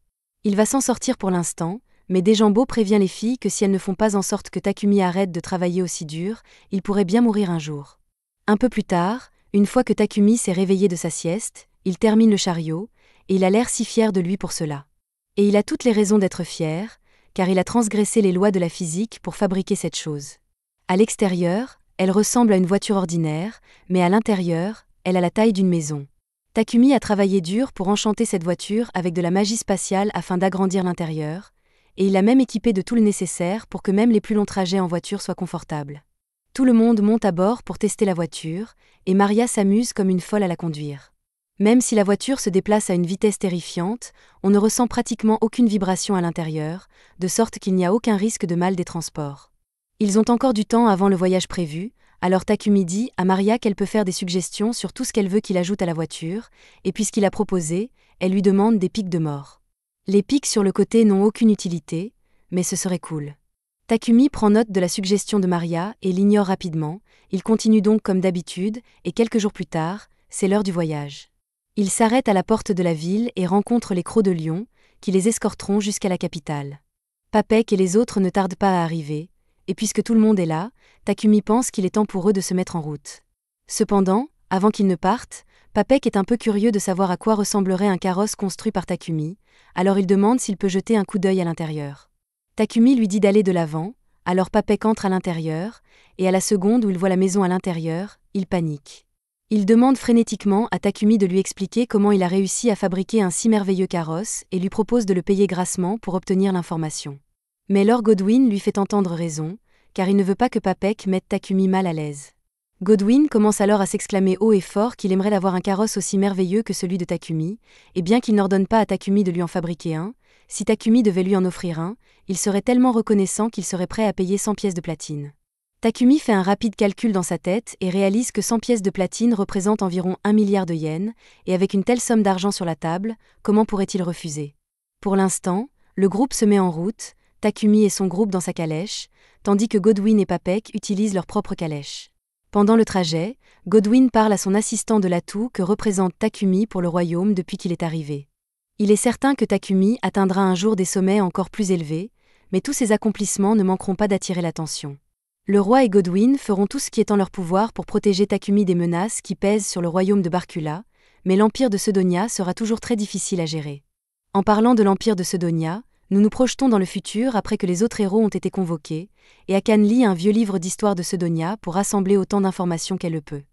Il va s'en sortir pour l'instant, mais Dejambo prévient les filles que si elles ne font pas en sorte que Takumi arrête de travailler aussi dur, il pourrait bien mourir un jour. Un peu plus tard, une fois que Takumi s'est réveillé de sa sieste, il termine le chariot, et il a l'air si fier de lui pour cela. Et il a toutes les raisons d'être fier, car il a transgressé les lois de la physique pour fabriquer cette chose. À l'extérieur, elle ressemble à une voiture ordinaire, mais à l'intérieur, elle a la taille d'une maison. Takumi a travaillé dur pour enchanter cette voiture avec de la magie spatiale afin d'agrandir l'intérieur, et il l'a même équipée de tout le nécessaire pour que même les plus longs trajets en voiture soient confortables. Tout le monde monte à bord pour tester la voiture, et Maria s'amuse comme une folle à la conduire. Même si la voiture se déplace à une vitesse terrifiante, on ne ressent pratiquement aucune vibration à l'intérieur, de sorte qu'il n'y a aucun risque de mal des transports. Ils ont encore du temps avant le voyage prévu, alors Takumi dit à Maria qu'elle peut faire des suggestions sur tout ce qu'elle veut qu'il ajoute à la voiture, et puisqu'il a proposé, elle lui demande des pics de mort. Les pics sur le côté n'ont aucune utilité, mais ce serait cool. Takumi prend note de la suggestion de Maria et l'ignore rapidement, il continue donc comme d'habitude, et quelques jours plus tard, c'est l'heure du voyage. Il s'arrête à la porte de la ville et rencontre les crocs de lion, qui les escorteront jusqu'à la capitale. Papek et les autres ne tardent pas à arriver, et puisque tout le monde est là, Takumi pense qu'il est temps pour eux de se mettre en route. Cependant, avant qu'ils ne partent, Papek est un peu curieux de savoir à quoi ressemblerait un carrosse construit par Takumi, alors il demande s'il peut jeter un coup d'œil à l'intérieur. Takumi lui dit d'aller de l'avant, alors Papek entre à l'intérieur, et à la seconde où il voit la maison à l'intérieur, il panique. Il demande frénétiquement à Takumi de lui expliquer comment il a réussi à fabriquer un si merveilleux carrosse et lui propose de le payer grassement pour obtenir l'information. Mais Lord Godwin lui fait entendre raison, car il ne veut pas que Papek mette Takumi mal à l'aise. Godwin commence alors à s'exclamer haut et fort qu'il aimerait avoir un carrosse aussi merveilleux que celui de Takumi, et bien qu'il n'ordonne pas à Takumi de lui en fabriquer un, si Takumi devait lui en offrir un, il serait tellement reconnaissant qu'il serait prêt à payer 100 pièces de platine. Takumi fait un rapide calcul dans sa tête et réalise que 100 pièces de platine représentent environ 1 milliard de yens, et avec une telle somme d'argent sur la table, comment pourrait-il refuser? Pour l'instant, le groupe se met en route, Takumi et son groupe dans sa calèche, tandis que Godwin et Papek utilisent leur propre calèche. Pendant le trajet, Godwin parle à son assistant de l'atout que représente Takumi pour le royaume depuis qu'il est arrivé. Il est certain que Takumi atteindra un jour des sommets encore plus élevés, mais tous ses accomplissements ne manqueront pas d'attirer l'attention. Le roi et Godwin feront tout ce qui est en leur pouvoir pour protéger Takumi des menaces qui pèsent sur le royaume de Barkula, mais l'empire de Sedonia sera toujours très difficile à gérer. En parlant de l'empire de Sedonia, nous nous projetons dans le futur après que les autres héros ont été convoqués, et Akan lit un vieux livre d'histoire de Sedonia pour rassembler autant d'informations qu'elle le peut.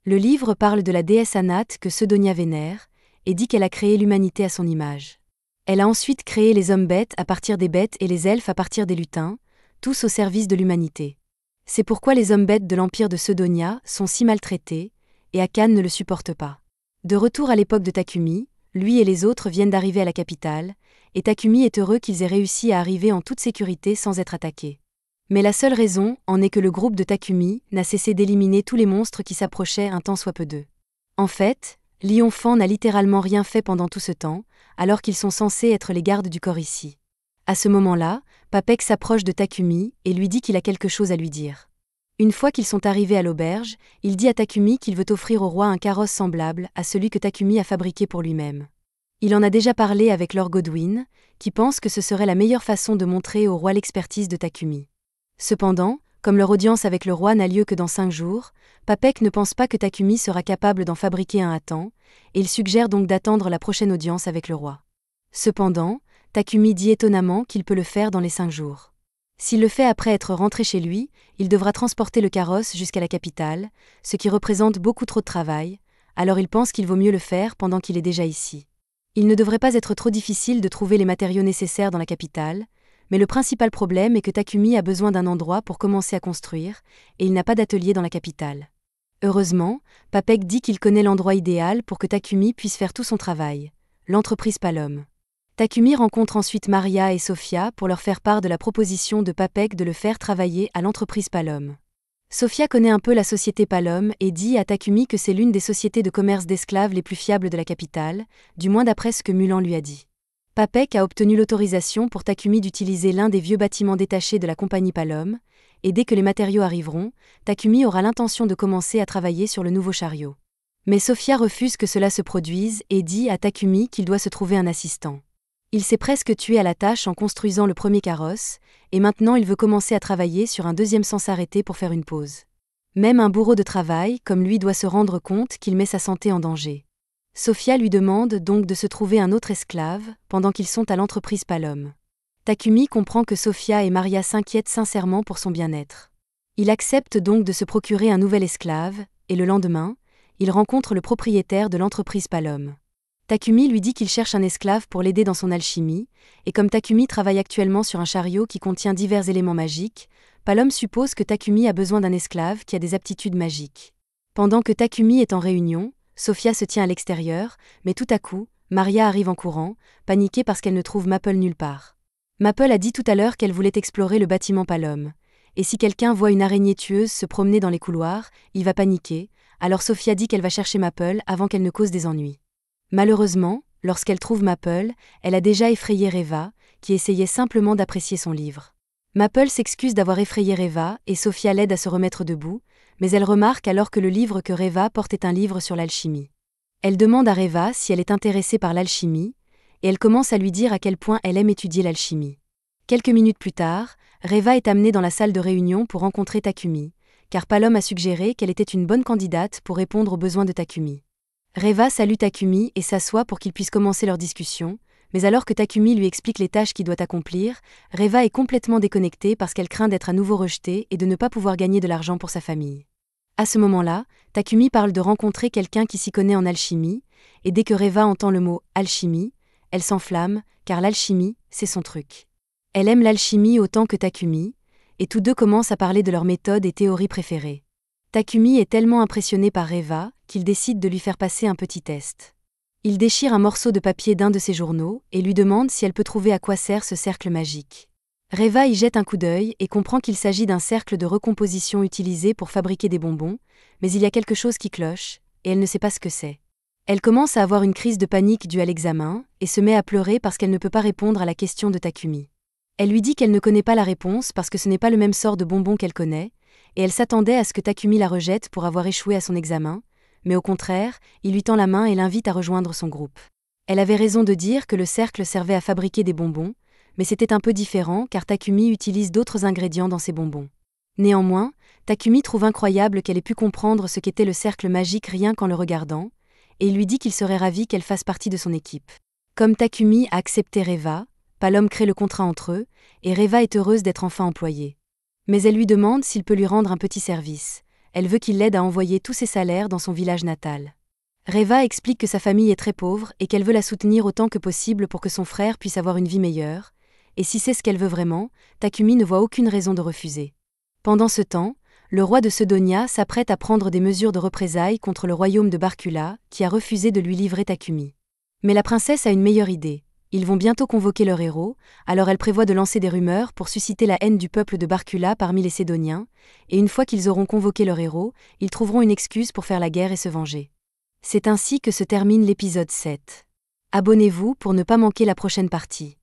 Le livre parle de la déesse Anat que Sedonia vénère, et dit qu'elle a créé l'humanité à son image. Elle a ensuite créé les hommes-bêtes à partir des bêtes et les elfes à partir des lutins, tous au service de l'humanité. C'est pourquoi les hommes-bêtes de l'empire de Sedonia sont si maltraités, et Akan ne le supporte pas. De retour à l'époque de Takumi, lui et les autres viennent d'arriver à la capitale, et Takumi est heureux qu'ils aient réussi à arriver en toute sécurité sans être attaqués. Mais la seule raison en est que le groupe de Takumi n'a cessé d'éliminer tous les monstres qui s'approchaient un tant soit peu d'eux. En fait, Lionfan n'a littéralement rien fait pendant tout ce temps, alors qu'ils sont censés être les gardes du corps ici. À ce moment-là, Papek s'approche de Takumi et lui dit qu'il a quelque chose à lui dire. Une fois qu'ils sont arrivés à l'auberge, il dit à Takumi qu'il veut offrir au roi un carrosse semblable à celui que Takumi a fabriqué pour lui-même. Il en a déjà parlé avec Lord Godwin, qui pense que ce serait la meilleure façon de montrer au roi l'expertise de Takumi. Cependant, comme leur audience avec le roi n'a lieu que dans 5 jours, Papek ne pense pas que Takumi sera capable d'en fabriquer un à temps, et il suggère donc d'attendre la prochaine audience avec le roi. Cependant, Takumi dit étonnamment qu'il peut le faire dans les 5 jours. S'il le fait après être rentré chez lui, il devra transporter le carrosse jusqu'à la capitale, ce qui représente beaucoup trop de travail, alors il pense qu'il vaut mieux le faire pendant qu'il est déjà ici. Il ne devrait pas être trop difficile de trouver les matériaux nécessaires dans la capitale, mais le principal problème est que Takumi a besoin d'un endroit pour commencer à construire, et il n'a pas d'atelier dans la capitale. Heureusement, Papek dit qu'il connaît l'endroit idéal pour que Takumi puisse faire tout son travail, l'entreprise Palom. Takumi rencontre ensuite Maria et Sofia pour leur faire part de la proposition de Papek de le faire travailler à l'entreprise Palom. Sofia connaît un peu la société Palom et dit à Takumi que c'est l'une des sociétés de commerce d'esclaves les plus fiables de la capitale, du moins d'après ce que Mulan lui a dit. Papek a obtenu l'autorisation pour Takumi d'utiliser l'un des vieux bâtiments détachés de la compagnie Palom, et dès que les matériaux arriveront, Takumi aura l'intention de commencer à travailler sur le nouveau chariot. Mais Sofia refuse que cela se produise et dit à Takumi qu'il doit se trouver un assistant. Il s'est presque tué à la tâche en construisant le premier carrosse, et maintenant il veut commencer à travailler sur un deuxième sans s'arrêter pour faire une pause. Même un bourreau de travail comme lui doit se rendre compte qu'il met sa santé en danger. Sofia lui demande donc de se trouver un autre esclave, pendant qu'ils sont à l'entreprise Palom. Takumi comprend que Sofia et Maria s'inquiètent sincèrement pour son bien-être. Il accepte donc de se procurer un nouvel esclave, et le lendemain, il rencontre le propriétaire de l'entreprise Palom. Takumi lui dit qu'il cherche un esclave pour l'aider dans son alchimie, et comme Takumi travaille actuellement sur un chariot qui contient divers éléments magiques, Palom suppose que Takumi a besoin d'un esclave qui a des aptitudes magiques. Pendant que Takumi est en réunion, Sofia se tient à l'extérieur, mais tout à coup, Maria arrive en courant, paniquée parce qu'elle ne trouve Maple nulle part. Maple a dit tout à l'heure qu'elle voulait explorer le bâtiment Palom. Et si quelqu'un voit une araignée tueuse se promener dans les couloirs, il va paniquer, alors Sofia dit qu'elle va chercher Maple avant qu'elle ne cause des ennuis. Malheureusement, lorsqu'elle trouve Maple, elle a déjà effrayé Reva, qui essayait simplement d'apprécier son livre. Maple s'excuse d'avoir effrayé Reva et Sofia l'aide à se remettre debout, mais elle remarque alors que le livre que Reva porte est un livre sur l'alchimie. Elle demande à Reva si elle est intéressée par l'alchimie, et elle commence à lui dire à quel point elle aime étudier l'alchimie. Quelques minutes plus tard, Reva est amenée dans la salle de réunion pour rencontrer Takumi, car Palom a suggéré qu'elle était une bonne candidate pour répondre aux besoins de Takumi. Reva salue Takumi et s'assoit pour qu'ils puissent commencer leur discussion, mais alors que Takumi lui explique les tâches qu'il doit accomplir, Reva est complètement déconnectée parce qu'elle craint d'être à nouveau rejetée et de ne pas pouvoir gagner de l'argent pour sa famille. À ce moment-là, Takumi parle de rencontrer quelqu'un qui s'y connaît en alchimie, et dès que Reva entend le mot « alchimie », elle s'enflamme, car l'alchimie, c'est son truc. Elle aime l'alchimie autant que Takumi, et tous deux commencent à parler de leurs méthodes et théories préférées. Takumi est tellement impressionné par Reva qu'il décide de lui faire passer un petit test. Il déchire un morceau de papier d'un de ses journaux et lui demande si elle peut trouver à quoi sert ce cercle magique. Reva y jette un coup d'œil et comprend qu'il s'agit d'un cercle de recomposition utilisé pour fabriquer des bonbons, mais il y a quelque chose qui cloche, et elle ne sait pas ce que c'est. Elle commence à avoir une crise de panique due à l'examen et se met à pleurer parce qu'elle ne peut pas répondre à la question de Takumi. Elle lui dit qu'elle ne connaît pas la réponse parce que ce n'est pas le même sort de bonbons qu'elle connaît, et elle s'attendait à ce que Takumi la rejette pour avoir échoué à son examen, mais au contraire, il lui tend la main et l'invite à rejoindre son groupe. Elle avait raison de dire que le cercle servait à fabriquer des bonbons, mais c'était un peu différent car Takumi utilise d'autres ingrédients dans ses bonbons. Néanmoins, Takumi trouve incroyable qu'elle ait pu comprendre ce qu'était le cercle magique rien qu'en le regardant, et il lui dit qu'il serait ravi qu'elle fasse partie de son équipe. Comme Takumi a accepté Reva, Palom crée le contrat entre eux, et Reva est heureuse d'être enfin employée. Mais elle lui demande s'il peut lui rendre un petit service. Elle veut qu'il l'aide à envoyer tous ses salaires dans son village natal. Reva explique que sa famille est très pauvre et qu'elle veut la soutenir autant que possible pour que son frère puisse avoir une vie meilleure, et si c'est ce qu'elle veut vraiment, Takumi ne voit aucune raison de refuser. Pendant ce temps, le roi de Sedonia s'apprête à prendre des mesures de représailles contre le royaume de Barkula, qui a refusé de lui livrer Takumi. Mais la princesse a une meilleure idée. Ils vont bientôt convoquer leur héros, alors elle prévoit de lancer des rumeurs pour susciter la haine du peuple de Barkula parmi les Sédoniens, et une fois qu'ils auront convoqué leur héros, ils trouveront une excuse pour faire la guerre et se venger. C'est ainsi que se termine l'épisode 7. Abonnez-vous pour ne pas manquer la prochaine partie.